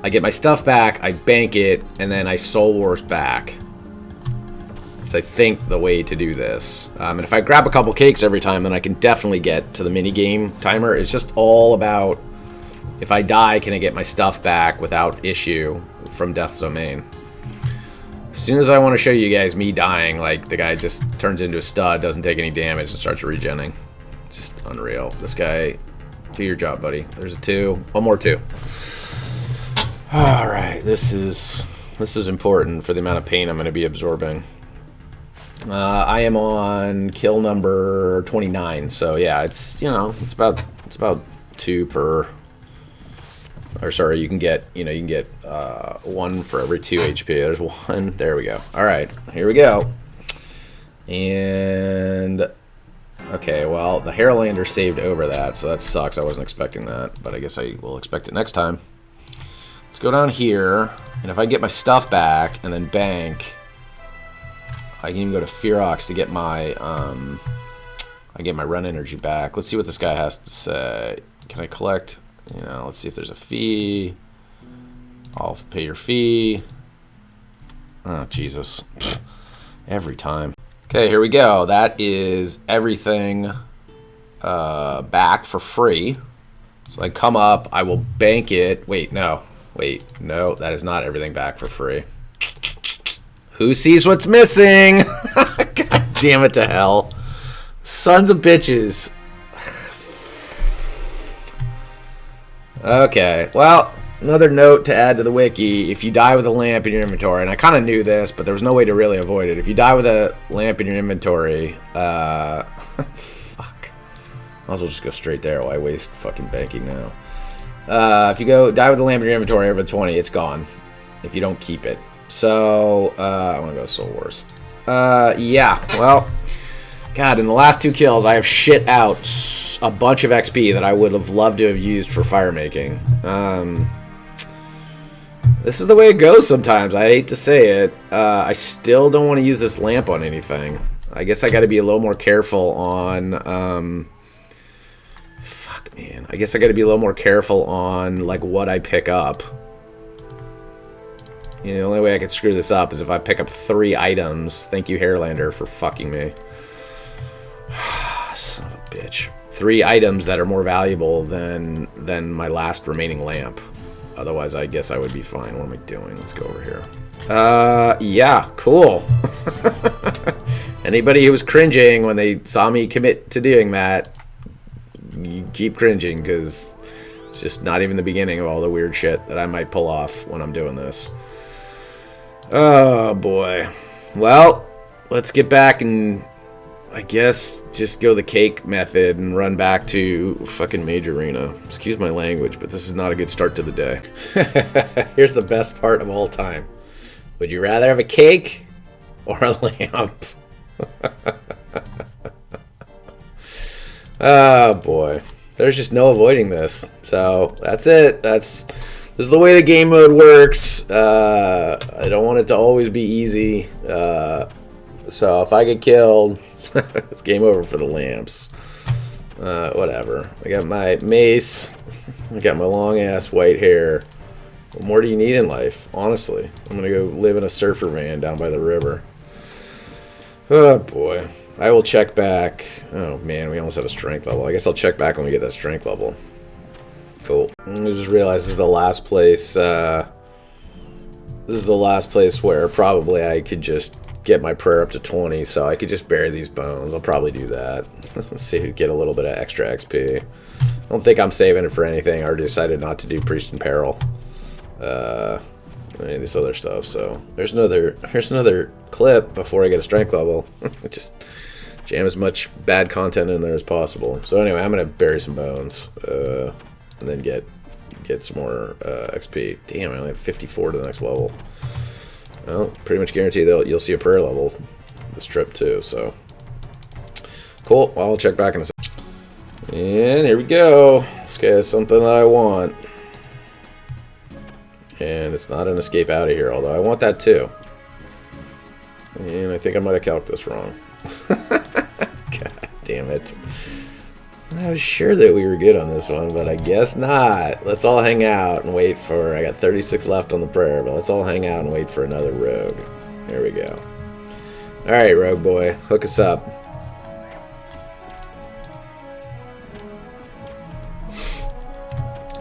I get my stuff back, I bank it, and then I Soul Wars back. That's, I think, the way to do this. And if I grab a couple cakes every time, then I can definitely get to the minigame timer. It's just all about, if I die, can I get my stuff back without issue from Death's Domain. As soon as I want to show you guys me dying, like, the guy just turns into a stud, doesn't take any damage, and starts regenning. It's just unreal. This guy, do your job, buddy. There's a 2. One more 2. Alright, this is important for the amount of pain I'm going to be absorbing. I am on kill number 29, so yeah, it's, you know, it's about 2 per... Or sorry, you can get 1 for every 2 HP. There's 1. There we go. All right, here we go. And okay, well, the Hairlander saved over that, so that sucks. I wasn't expecting that, but I guess I will expect it next time. Let's go down here, and if I get my stuff back and then bank, I can even go to Fearox to get my I get my run energy back. Let's see what this guy has to say. Can I collect? You know, let's see if there's a fee. I'll pay your fee. Oh, Jesus. Every time. Okay, here we go. That is everything back for free. So I come up, I will bank it. Wait, no, that is not everything back for free. Who sees what's missing? God damn it to hell. Sons of bitches. Okay, well, another note to add to the wiki. If you die with a lamp in your inventory, and I kind of knew this, but there was no way to really avoid it. If you die with a lamp in your inventory, fuck. Might as well just go straight there. Why waste fucking banking now? If you die with a lamp in your inventory over 20, it's gone. If you don't keep it. So, I want to go Soul Wars. Yeah, well... God, in the last 2 kills, I have shit out a bunch of XP that I would have loved to have used for fire making. This is the way it goes sometimes. I hate to say it. I still don't want to use this lamp on anything. I guess I got to be a little more careful on... fuck, man. I guess I got to be a little more careful on, like, what I pick up. You know, the only way I could screw this up is if I pick up 3 items. Thank you, Hairlander, for fucking me. Son of a bitch. 3 items that are more valuable than my last remaining lamp. Otherwise, I guess I would be fine. What am I doing? Let's go over here. Yeah, cool. Anybody who was cringing when they saw me commit to doing that, you keep cringing, because it's just not even the beginning of all the weird shit that I might pull off when I'm doing this. Oh, boy. Well, let's get back and... I guess just go the cake method and run back to fucking Major Arena. Excuse my language, but this is not a good start to the day. Here's the best part of all time. Would you rather have a cake or a lamp? Oh boy, there's just no avoiding this. So that's it. This is the way the game mode works. I don't want it to always be easy. So if I get killed, it's game over for the lamps. Whatever. I got my mace. I got my long ass white hair. What more do you need in life? Honestly, I'm gonna go live in a surfer van down by the river. Oh boy. I will check back. Oh man, we almost have a strength level. I guess I'll check back when we get that strength level. Cool. I just realized this is the last place. This is the last place where probably I could just get my prayer up to 20, so I could just bury these bones. I'll probably do that. Let's see if get a little bit of extra XP. I don't think I'm saving it for anything. I already decided not to do Priest in Peril. Any of this other stuff. So here's another clip before I get a strength level. Just jam as much bad content in there as possible. So anyway, I'm gonna bury some bones, and then get some more XP. Damn, I only have 54 to the next level. Well, pretty much guarantee that you'll see a prayer level this trip too. So cool. Well, I'll check back in a second. And here we go. This guy has something that I want. And it's not an escape out of here, although I want that too. And I think I might have calced this wrong. God damn it. I was sure that we were good on this one, but I guess not. Let's all hang out and wait for... I got 36 left on the prayer, but let's all hang out and wait for another rogue. There we go. Alright, rogue boy. Hook us up.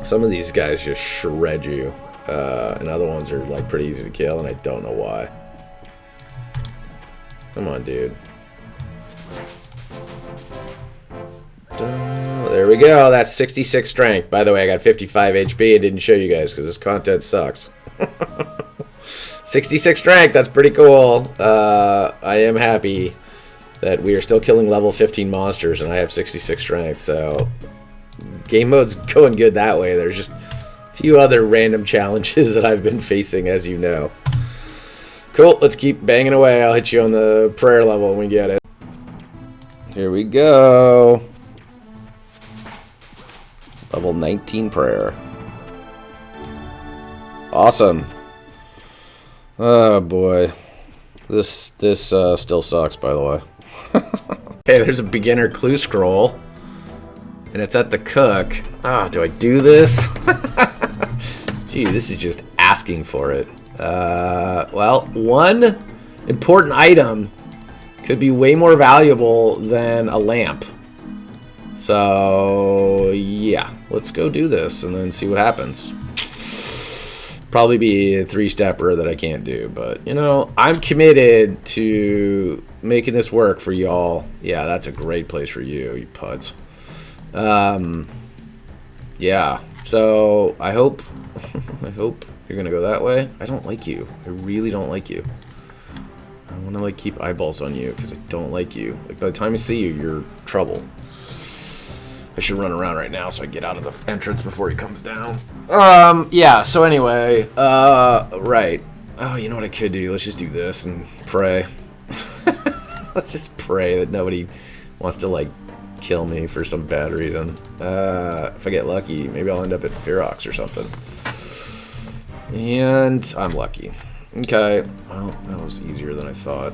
Some of these guys just shred you. And other ones are like pretty easy to kill, and I don't know why. Come on, dude. There we go. That's 66 strength. By the way, I got 55 HP. I didn't show you guys because this content sucks. 66 strength. That's pretty cool. I am happy that we are still killing level 15 monsters, and I have 66 strength. So game mode's going good that way. There's just few other random challenges that I've been facing, as you know. Cool, let's keep banging away. I'll hit you on the prayer level when we get it. Here we go. Level 19 prayer. Awesome. Oh boy. This still sucks, by the way. Hey, there's a beginner clue scroll. And it's at the cook. Ah, do I do this? Gee, this is just asking for it. Well, one important item could be way more valuable than a lamp. So, yeah. Let's go do this and then see what happens. Probably be a three-stepper that I can't do. But, you know, I'm committed to making this work for y'all. Yeah, that's a great place for you, you puds. Yeah, so I hope you're gonna go that way. I don't like you. I really don't like you. I want to like keep eyeballs on you because I don't like you. Like by the time I see you, you're trouble. I should run around right now so I get out of the entrance before he comes down. Yeah, so anyway, right. Oh, you know what I could do? Let's just do this and pray. Let's just pray that nobody wants to like kill me for some bad reason. If I get lucky, maybe I'll end up at Ferox or something. And I'm lucky. Okay. Well, that was easier than I thought.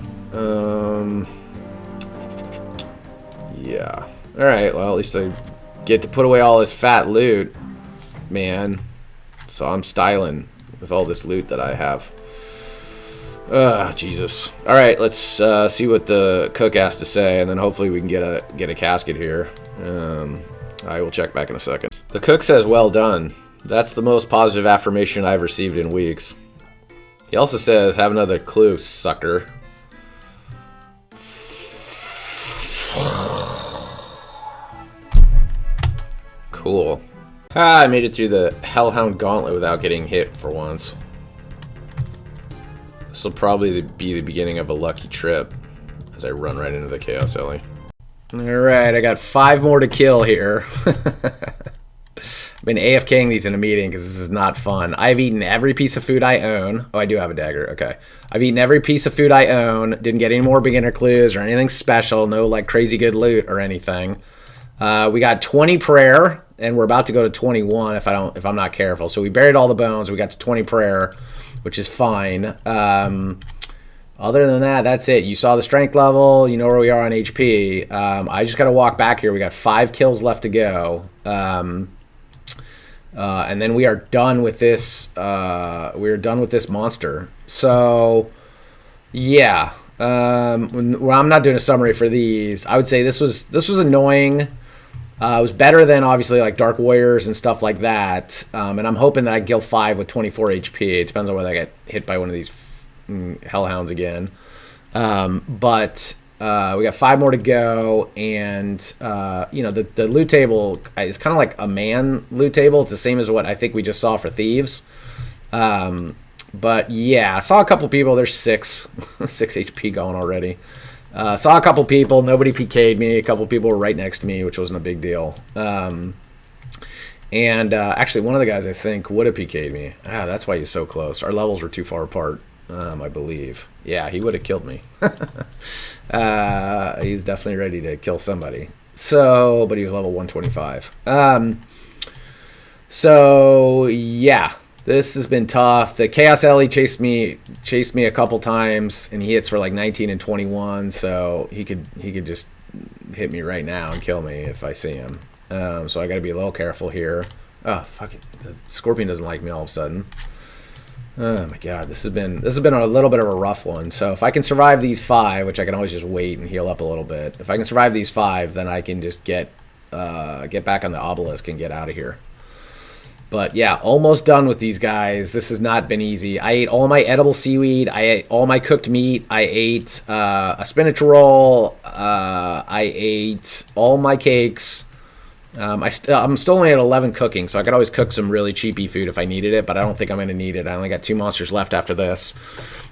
Yeah. Alright, well, at least I get to put away all this fat loot, man. So I'm styling with all this loot that I have. Jesus. Alright, let's see what the cook has to say, and then hopefully we can get a casket here. I will check back in a second. The cook says, well done. That's the most positive affirmation I've received in weeks. He also says, have another clue, sucker. Cool. I made it through the Hellhound Gauntlet without getting hit for once. This will probably be the beginning of a lucky trip as I run right into the Chaos Ellie. Alright, I got 5 more to kill here. I've been AFKing these in a meeting because this is not fun. I've eaten every piece of food I own. Oh, I do have a dagger. Okay. I've eaten every piece of food I own. Didn't get any more beginner clues or anything special. No, like, crazy good loot or anything. We got 20 prayer, and we're about to go to 21 if I'm not careful. So we buried all the bones. We got to 20 prayer, which is fine. Other than that, that's it. You saw the strength level. You know where we are on HP. I just got to walk back here. We got 5 kills left to go. And then we are done with this. We're done with this monster. So, yeah. Well, I'm not doing a summary for these. I would say this was annoying. It was better than obviously like Dark Warriors and stuff like that. And I'm hoping that I can kill 5 with 24 HP. It depends on whether I get hit by one of these hellhounds again. But we got 5 more to go, and the loot table is kind of like a man loot table. It's the same as what I think we just saw for thieves. But yeah, I saw a couple people. There's 6 HP going already. Saw a couple people. Nobody PK'd me. A couple people were right next to me, which wasn't a big deal. Actually, one of the guys I think would have PK'd me. That's why he's so close. Our levels were too far apart. I believe. Yeah, he would have killed me. He's definitely ready to kill somebody. So, but he was level 125. So yeah, this has been tough. The Chaos Ellie chased me a couple times, and he hits for like 19 and 21. So he could just hit me right now and kill me if I see him. So I got to be a little careful here. Oh fuck it, the Scorpion doesn't like me all of a sudden. Oh my god, this has been a little bit of a rough one. So if I can survive these 5, which I can always just wait and heal up a little bit. If I can survive these 5, then I can just get back on the obelisk and get out of here. But yeah, almost done with these guys. This has not been easy. I ate all my edible seaweed. I ate all my cooked meat. I ate a spinach roll. I ate all my cakes. I'm still only at 11 cooking, so I could always cook some really cheapy food if I needed it, but I don't think I'm going to need it. I only got 2 monsters left after this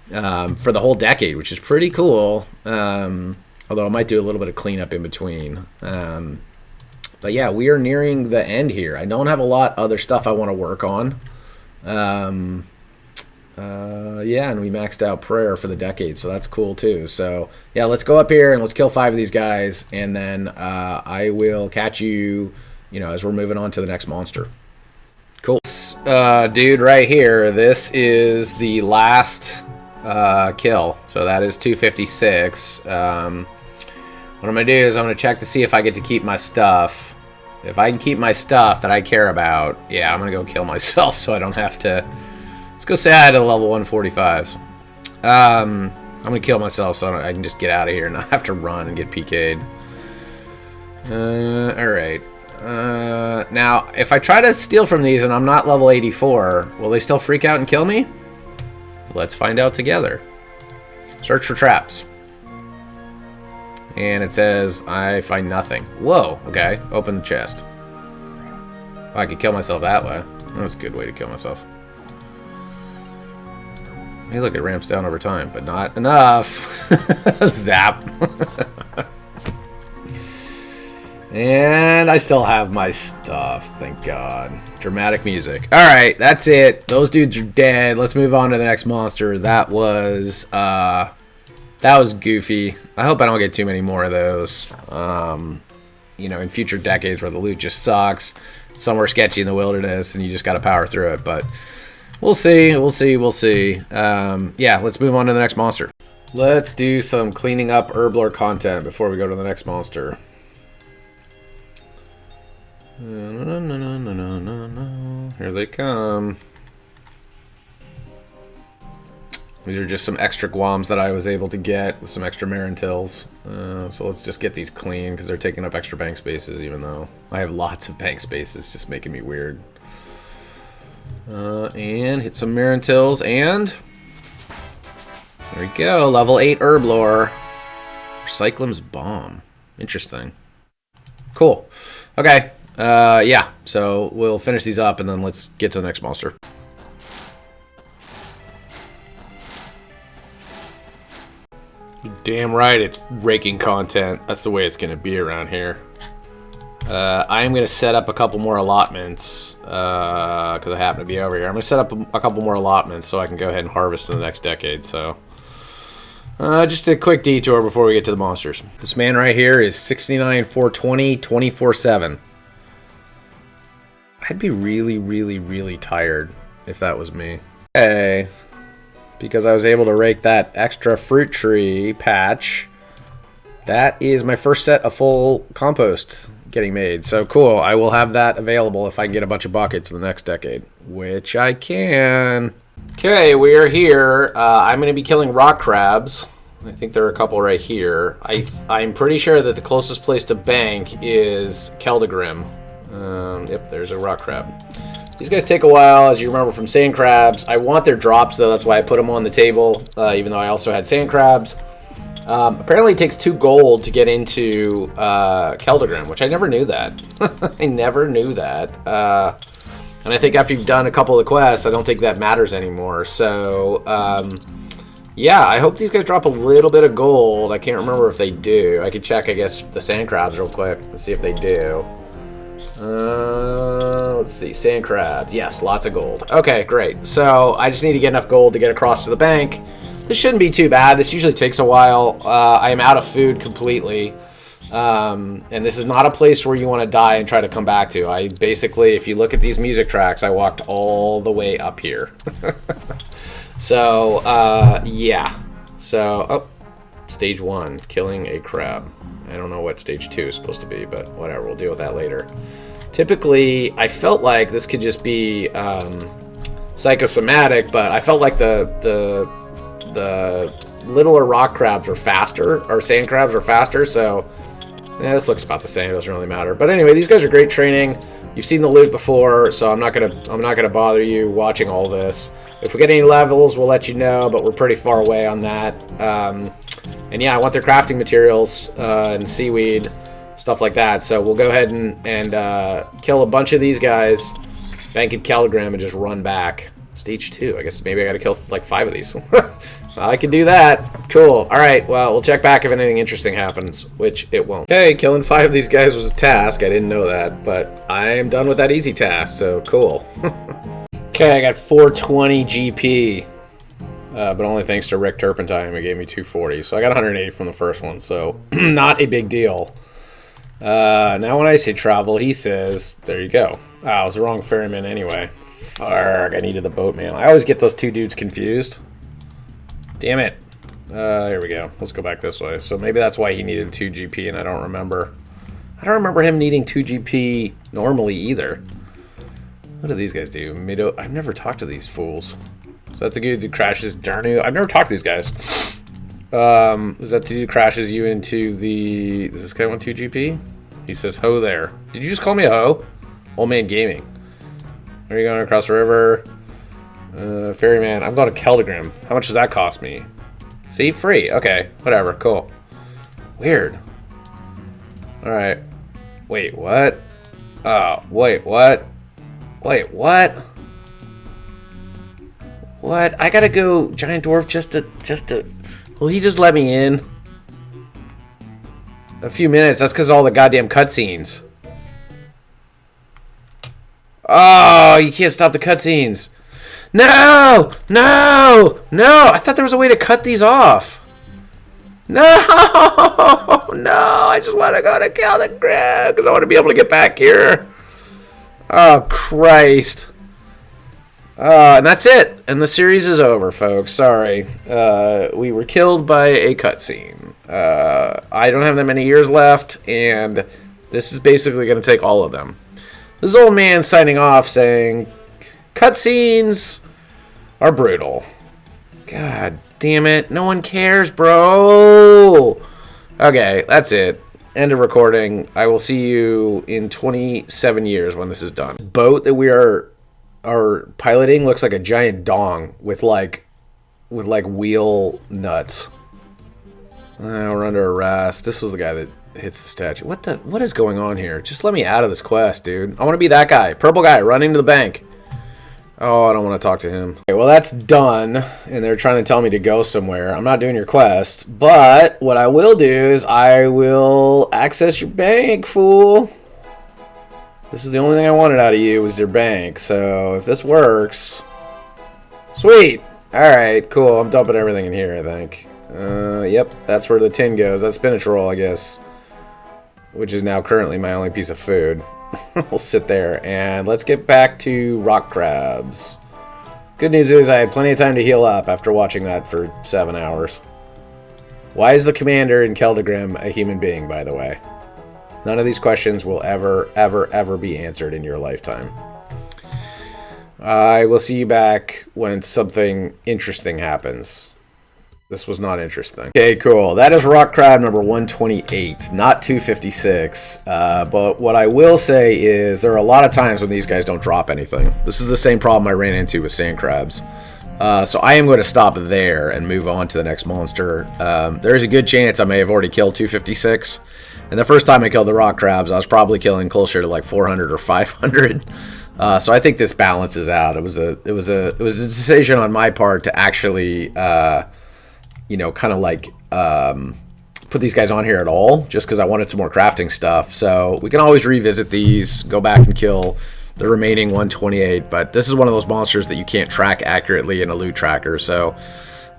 for the whole decade, which is pretty cool, although I might do a little bit of cleanup in between. But yeah, we are nearing the end here. I don't have a lot other stuff I want to work on. Yeah, and we maxed out prayer for the decade, so that's cool too. So yeah, let's go up here and let's kill 5 of these guys, and then I will catch you, as we're moving on to the next monster. Cool. Dude, right here, this is the last kill. So that is 256. What I'm gonna do is I'm gonna check to see if I get to keep my stuff. If I can keep my stuff that I care about, yeah, I'm gonna go kill myself so I don't have to. Let's go say I had a level 145s. I'm gonna kill myself so I can just get out of here and not have to run and get PK'd. Alright. Now, if I try to steal from these and I'm not level 84, will they still freak out and kill me? Let's find out together. Search for traps. And it says, I find nothing. Whoa, okay. Open the chest. Oh, I could kill myself that way. That's a good way to kill myself. Hey, look, it ramps down over time, but not enough. Zap. And I still have my stuff, thank God. Dramatic music. Alright, that's it. Those dudes are dead. Let's move on to the next monster. That was goofy. I hope I don't get too many more of those. In future decades where the loot just sucks. Somewhere sketchy in the wilderness and you just gotta power through it, but we'll see. Yeah, let's move on to the next monster. Let's do some cleaning up herblore content before we go to the next monster. Here they come. These are just some extra guams that I was able to get with some extra Marintils. So let's just get these clean because they're taking up extra bank spaces, even though I have lots of bank spaces, just making me weird. And hit some Marintils, and there we go, level 8 herblore. Recyclim's bomb. Interesting. Cool. Okay. Yeah, so we'll finish these up and then let's get to the next monster. You're damn right it's raking content. That's the way it's going to be around here. I am going to set up a couple more allotments because I happen to be over here. I'm going to set up a couple more allotments so I can go ahead and harvest in the next decade. So Just a quick detour before we get to the monsters. This man right here is 69, 420, 24/7. I'd be really, really, really tired if that was me. Okay, because I was able to rake that extra fruit tree patch. That is my first set of full compost getting made. So cool, I will have that available if I can get a bunch of buckets in the next decade, which I can. Okay, we are here. I'm going to be killing rock crabs. I think there are a couple right here. I'm pretty sure that the closest place to bank is Keldagrim. Yep, there's a rock crab. These guys take a while, as you remember from sand crabs. I want their drops, though. That's why I put them on the table, even though I also had sand crabs. Apparently it takes 2 gold to get into Keldagrim, which I never knew that. I never knew that. And I think after you've done a couple of quests, I don't think that matters anymore. So, yeah, I hope these guys drop a little bit of gold. I can't remember if they do. I could check, I guess, the sand crabs real quick and see if they do. Let's see, sand crabs. Yes, lots of gold. Okay, great. So I just need to get enough gold to get across to the bank. This shouldn't be too bad. This usually takes a while. I am out of food completely. And this is not a place where you want to die and try to come back to. I basically, if you look at these music tracks, I walked all the way up here. So, yeah. So, oh, stage 1, killing a crab. I don't know what stage 2 is supposed to be, but whatever, we'll deal with that later. Typically, I felt like this could just be psychosomatic, but I felt like the littler rock crabs are faster, or sand crabs are faster, so yeah, this looks about the same. It doesn't really matter. But anyway, these guys are great training. You've seen the loot before, so I'm not gonna bother you watching all this. If we get any levels, we'll let you know, but we're pretty far away on that. And yeah, I want their crafting materials and seaweed, stuff like that. So we'll go ahead and kill a bunch of these guys, bank in Keldagrim, and just run back. Stage 2. I guess maybe I gotta kill like 5 of these. I can do that. Cool. Alright, well, we'll check back if anything interesting happens, which it won't. Okay, killing 5 of these guys was a task. I didn't know that, but I am done with that easy task, so cool. Okay, I got 420 GP, but only thanks to Rick Turpentine, who gave me 240. So I got 180 from the first one, so not a big deal. Now when I say travel, he says, there you go. Oh, I was the wrong ferryman anyway. Fuck, I needed the boatman. I always get those 2 dudes confused. Damn it. Here we go. Let's go back this way. So maybe that's why he needed 2 GP, and I don't remember. I don't remember him needing 2 GP normally either. What do these guys do? I've never talked to these fools. Is that the dude who crashes Darnu? I've never talked to these guys. Is that the dude who crashes you into the... Does this guy want 2 GP? He says, ho there. Did you just call me a ho? Old Man Gaming. Where are you going across the river? Ferryman. I'm going to Keldagrim. How much does that cost me? See? Free. Okay. Whatever. Cool. Weird. Alright. Wait, what? Oh, wait, what? Wait, what? What? I gotta go Giant Dwarf just to... Will he just let me in? A few minutes. That's because of all the goddamn cutscenes. Oh, you can't stop the cutscenes. No! No! No! I thought there was a way to cut these off. No! No! I just want to go to Keldagrim because I want to be able to get back here. Oh, Christ. And that's it. And the series is over, folks. Sorry. We were killed by a cutscene. I don't have that many years left, and this is basically going to take all of them. This old man signing off saying, cutscenes are brutal. God damn it. No one cares, bro. Okay, that's it. End of recording. I will see you in 27 years when this is done. The boat that we are piloting looks like a giant dong with like wheel nuts. We're under arrest. This was the guy that hits the statue. What is going on here? Just let me out of this quest, dude. I want to be that guy. Purple guy running to the bank. Oh, I don't want to talk to him. Okay, well, that's done, and they're trying to tell me to go somewhere. I'm not doing your quest, but what I will do is I will access your bank, fool. This is the only thing I wanted out of you was your bank, so if this works... Sweet! Alright, cool. I'm dumping everything in here, I think. Yep, that's where the tin goes. That's spinach roll, I guess. Which is now currently my only piece of food. We'll sit there. And let's get back to rock crabs. Good news is I had plenty of time to heal up after watching that for 7 hours. Why is the commander in Keldegrim a human being, by the way? None of these questions will ever be answered in your lifetime. I will see you back when something interesting happens. This was not interesting. Okay, cool. That is rock crab number 128, not 256. But what I will say is there are a lot of times when these guys don't drop anything. This is the same problem I ran into with sand crabs. So I am going to stop there and move on to the next monster. There is a good chance I may have already killed 256. And the first time I killed the rock crabs, I was probably killing closer to like 400 or 500. So I think this balances out. It was a decision on my part to actually kind of like put these guys on here at all, just because I wanted some more crafting stuff. So we can always revisit these, go back and kill the remaining 128. But this is one of those monsters that you can't track accurately in a loot tracker. So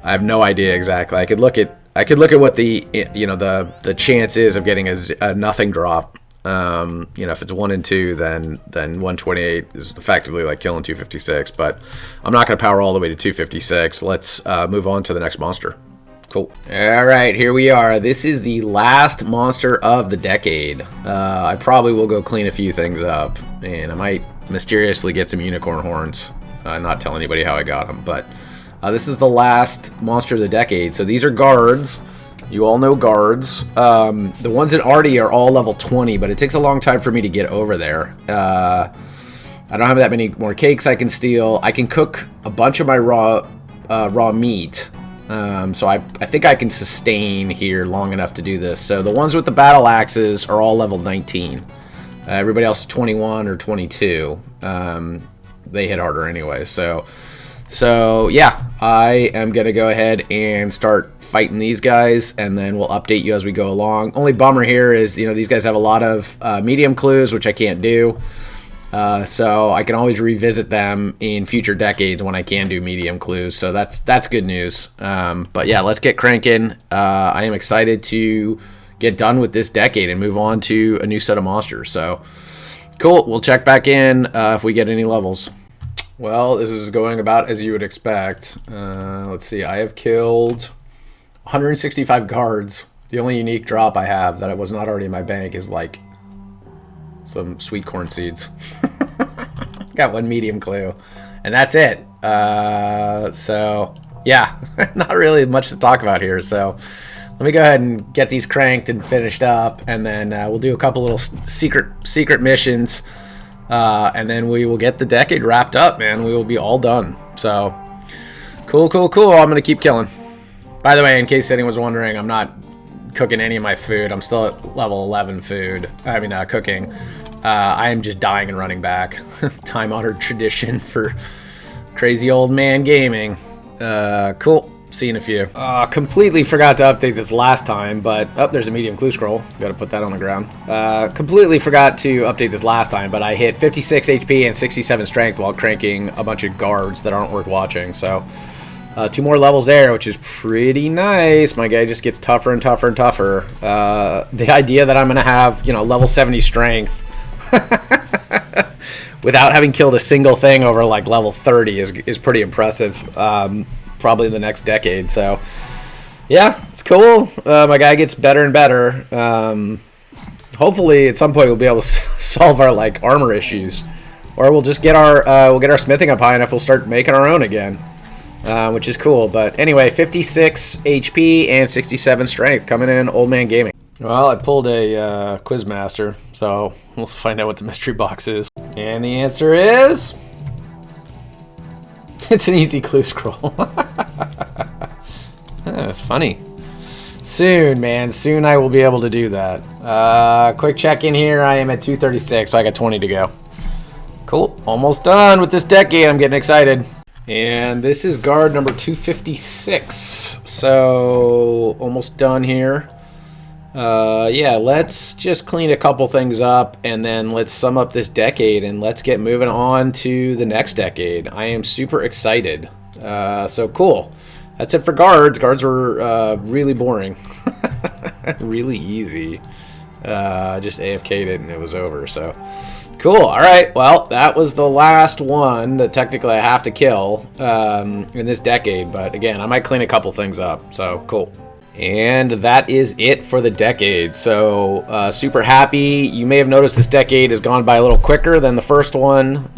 I have no idea exactly. I could look at what the the chance is of getting a nothing drop. If it's 1 and 2, then 128 is effectively like killing 256. But I'm not going to power all the way to 256. Let's move on to the next monster. Cool. All right, here we are. This is the last monster of the decade. I probably will go clean a few things up, and I might mysteriously get some unicorn horns. Not tell anybody how I got them, but this is the last monster of the decade. So these are guards. You all know guards. The ones in Artie are all level 20, but it takes a long time for me to get over there. I don't have that many more cakes I can steal. I can cook a bunch of my raw meat. So I think I can sustain here long enough to do this. So the ones with the battle axes are all level 19. Everybody else is 21 or 22. They hit harder anyway. So yeah, I am going to go ahead and start fighting these guys, and then we'll update you as we go along. Only bummer here is, these guys have a lot of medium clues, which I can't do. So I can always revisit them in future decades when I can do medium clues. So that's good news. But yeah, let's get cranking. I am excited to get done with this decade and move on to a new set of monsters. So cool. We'll check back in if we get any levels. Well, this is going about as you would expect. Let's see. I have killed 165 guards. The only unique drop I have that was not already in my bank is like some sweet corn seeds. Got one medium clue, and that's it. So yeah, not really much to talk about here. So let me go ahead and get these cranked and finished up, and then we'll do a couple little secret missions, and then we will get the decade wrapped up, man. We will be all done. So cool. I'm gonna keep killing. By the way, in case anyone's wondering, I'm not cooking any of my food. I'm still at level 11 food. Cooking. I am just dying and running back. Time-honored tradition for crazy old man gaming. Cool. See you in a few. Completely forgot to update this last time, but there's a medium clue scroll. Got to put that on the ground. Completely forgot to update this last time, but I hit 56 HP and 67 strength while cranking a bunch of guards that aren't worth watching. So 2 more levels there, which is pretty nice. My guy just gets tougher and tougher and tougher. The idea that I'm going to have, level 70 strength without having killed a single thing over like level 30 is pretty impressive. Probably in the next decade. So yeah, it's cool. My guy gets better and better. Hopefully at some point we'll be able to solve our like armor issues, or we'll just get our smithing up high enough we'll start making our own again. Which is cool. But anyway, 56 HP and 67 strength coming in, Old Man Gaming. Well, I pulled a Quizmaster, so we'll find out what the mystery box is. And the answer is... it's an easy clue scroll. Funny. Soon, man. Soon I will be able to do that. Quick check in here. I am at 236, so I got 20 to go. Cool. Almost done with this decade. I'm getting excited. And this is guard number 256. So, almost done here. Yeah, let's just clean a couple things up, and then let's sum up this decade, and let's get moving on to the next decade. I am super excited. So cool. That's it for guards. Guards were really boring. Really easy. Just AFK'd it and it was over. So cool. All right. Well, that was the last one that technically I have to kill in this decade. But again, I might clean a couple things up. So cool. And that is it for the decade. So super happy. You may have noticed this decade has gone by a little quicker than the first one.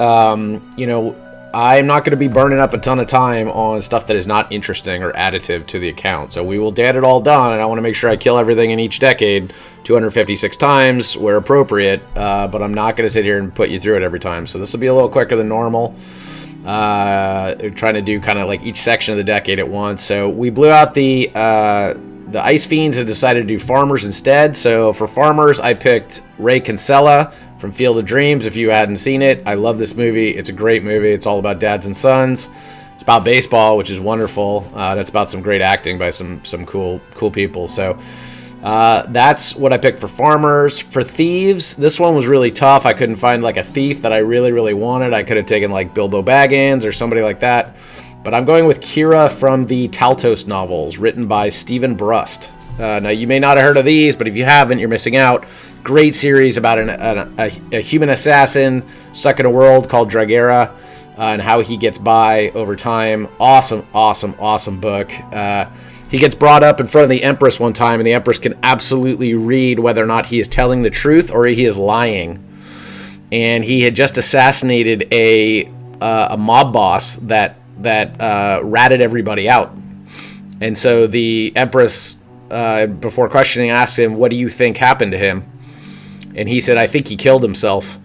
You know, I'm not going to be burning up a ton of time on stuff that is not interesting or additive to the account. So we will get it all done, and I want to make sure I kill everything in each decade 256 times where appropriate, but I'm not going to sit here and put you through it every time. So this will be a little quicker than normal. Trying to do kind of like each section of the decade at once. So we blew out the Ice Fiends and decided to do Farmers instead. So for Farmers, I picked Ray Kinsella from Field of Dreams. If you hadn't seen it, I love this movie. It's a great movie. It's all about dads and sons. It's about baseball, which is wonderful. That's about some great acting by some cool people. So that's what I picked for Farmers. For Thieves, this one was really tough. I couldn't find like a thief that I really wanted. I could have taken like Bilbo Baggins or somebody like that. But I'm going with Kira from the Taltos novels, written by Stephen Brust. Now, you may not have heard of these, but if you haven't, you're missing out. Great series about a human assassin stuck in a world called Dragera and how he gets by over time. Awesome book. He gets brought up in front of the Empress one time, and the Empress can absolutely read whether or not he is telling the truth or he is lying. And he had just assassinated a mob boss that ratted everybody out. And so the Empress, before questioning, asked him, "What do you think happened to him?" And he said, "I think he killed himself."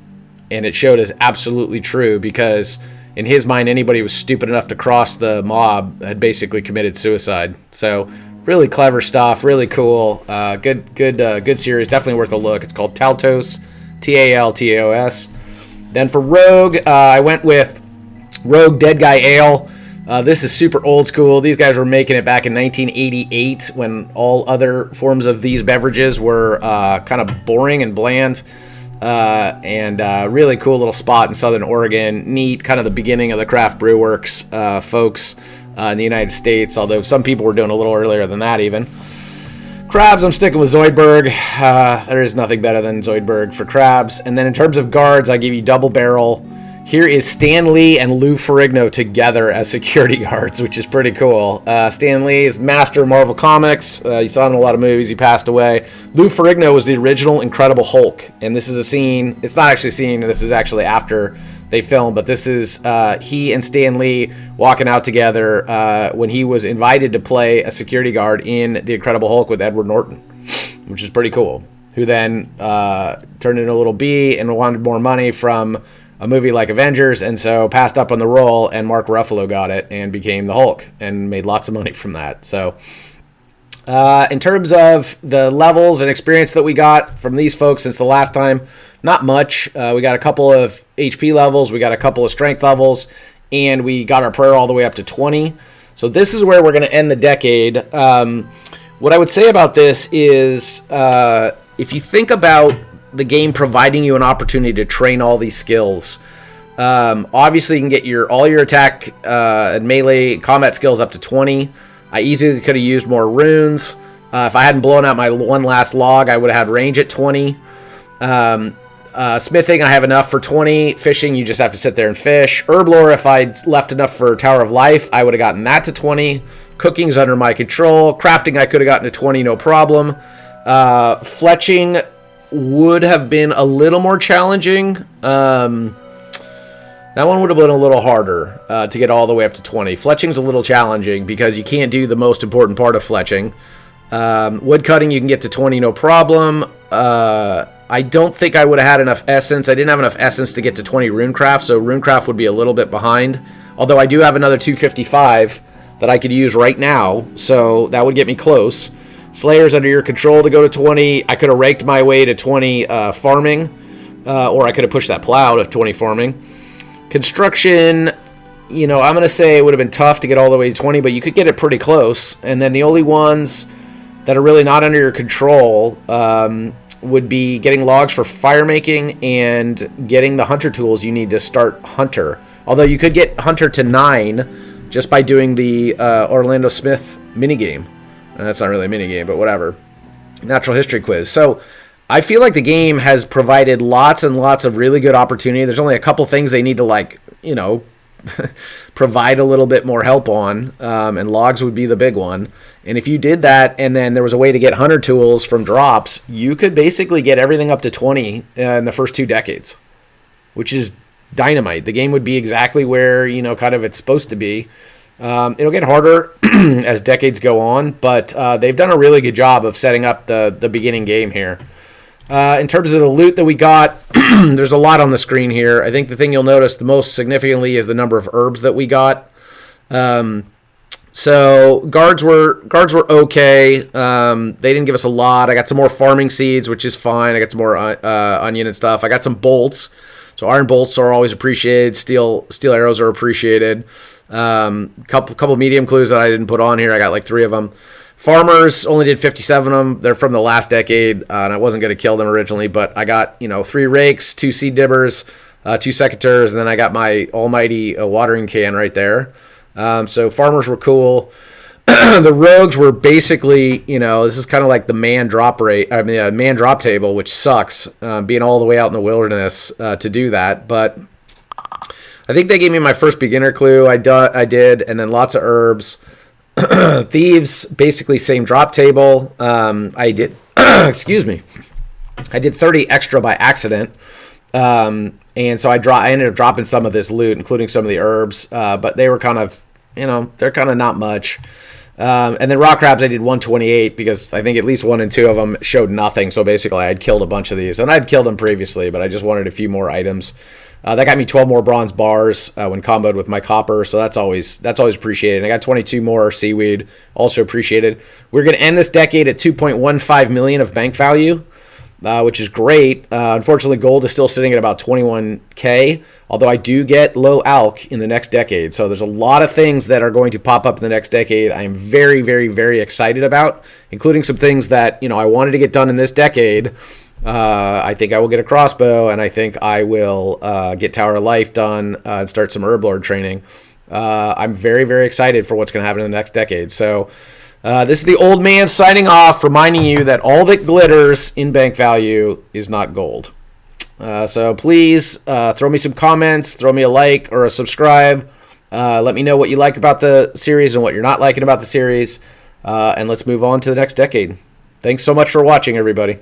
And it showed as absolutely true, because in his mind, anybody who was stupid enough to cross the mob had basically committed suicide. So really clever stuff, really cool. Good series, definitely worth a look. It's called Taltos, Taltos. Then for Rogue, I went with Rogue Dead Guy Ale. This is super old school. These guys were making it back in 1988 when all other forms of these beverages were kind of boring and bland. And really cool little spot in Southern Oregon. Neat, kind of the beginning of the craft brew works, folks, in the United States, although some people were doing a little earlier than that even. Crabs, I'm sticking with Zoidberg. There is nothing better than Zoidberg for crabs. And then in terms of guards, I give you Double Barrel. Here is Stan Lee and Lou Ferrigno together as security guards, which is pretty cool. Stan Lee is the master of Marvel Comics. You saw him in a lot of movies. He passed away. Lou Ferrigno was the original Incredible Hulk. And this is a scene. It's not actually a scene. This is actually after they filmed. But this is he and Stan Lee walking out together when he was invited to play a security guard in The Incredible Hulk with Edward Norton, which is pretty cool. Who then turned into a little bee and wanted more money from a movie like Avengers, and so passed up on the role, and Mark Ruffalo got it and became the Hulk and made lots of money from that. So in terms of the levels and experience that we got from these folks since the last time, not much. We got a couple of HP levels, we got a couple of strength levels, and we got our prayer all the way up to 20. So this is where we're going to end the decade. What I would say about this is if you think about the game providing you an opportunity to train all these skills. Obviously, you can get all your attack and melee combat skills up to 20. I easily could have used more runes. If I hadn't blown out my one last log, I would have had range at 20. Smithing, I have enough for 20. Fishing, you just have to sit there and fish. Herblore, if I'd left enough for Tower of Life, I would have gotten that to 20. Cooking's under my control. Crafting, I could have gotten to 20, no problem. Fletching would have been a little more challenging. That one would have been a little harder to get all the way up to 20. Fletching's a little challenging because you can't do the most important part of fletching. Wood cutting, you can get to 20, no problem. I don't think I would have had enough essence. I didn't have enough essence to get to 20 runecraft, so runecraft would be a little bit behind. Although I do have another 255 that I could use right now, so that would get me close. Slayer's under your control to go to 20. I could have raked my way to 20 farming, or I could have pushed that plow to 20 farming. Construction, I'm going to say it would have been tough to get all the way to 20, but you could get it pretty close. And then the only ones that are really not under your control would be getting logs for fire making and getting the hunter tools you need to start hunter. Although you could get hunter to 9 just by doing the Orlando Smith minigame. That's not really a minigame, but whatever. Natural history quiz. So I feel like the game has provided lots and lots of really good opportunity. There's only a couple things they need to, like, you know, provide a little bit more help on, and logs would be the big one. And if you did that, and then there was a way to get hunter tools from drops, you could basically get everything up to 20 in the first 2 decades, which is dynamite. The game would be exactly where, you know, kind of it's supposed to be. It'll get harder as decades go on, but they've done a really good job of setting up the beginning game here. In terms of the loot that we got, there's a lot on the screen here. I think the thing you'll notice the most significantly is the number of herbs that we got. So guards were okay. They didn't give us a lot. I got some more farming seeds, which is fine. I got some more onion and stuff. I got some bolts. So iron bolts are always appreciated. Steel arrows are appreciated. Couple medium clues that I didn't put on here. I got like 3 of them. Farmers only did 57 of them. They're from the last decade, and I wasn't going to kill them originally, but I got, you know, 3 rakes, 2 seed dibbers, 2 secateurs, and then I got my almighty watering can right there. So farmers were cool. The rogues were basically, you know, this is kind of like the man drop table, which sucks, being all the way out in the wilderness to do that. But I think they gave me my first beginner clue. I did, and then lots of herbs. Thieves, basically same drop table. I did, excuse me, I did 30 extra by accident. And so I ended up dropping some of this loot, including some of the herbs, but they were kind of, you know, they're kind of not much. And then rock crabs, I did 128 because I think at least 1 and 2 of them showed nothing. So basically I had killed a bunch of these, and I'd killed them previously, but I just wanted a few more items. That got me 12 more bronze bars when comboed with my copper, so that's always appreciated. I got 22 more seaweed, also appreciated. We're going to end this decade at 2.15 million of bank value, which is great. Unfortunately, gold is still sitting at about 21K, although I do get low alk in the next decade. So there's a lot of things that are going to pop up in the next decade I am very, very, very excited about, including some things that, you know, I wanted to get done in this decade. I think I will get a crossbow, and I think I will get Tower of Life done and start some Herblord training. I'm very, very excited for what's going to happen in the next decade. So this is the old man signing off, reminding you that all that glitters in bank value is not gold. So please throw me some comments, throw me a like or a subscribe. Let me know what you like about the series and what you're not liking about the series. And let's move on to the next decade. Thanks so much for watching, everybody.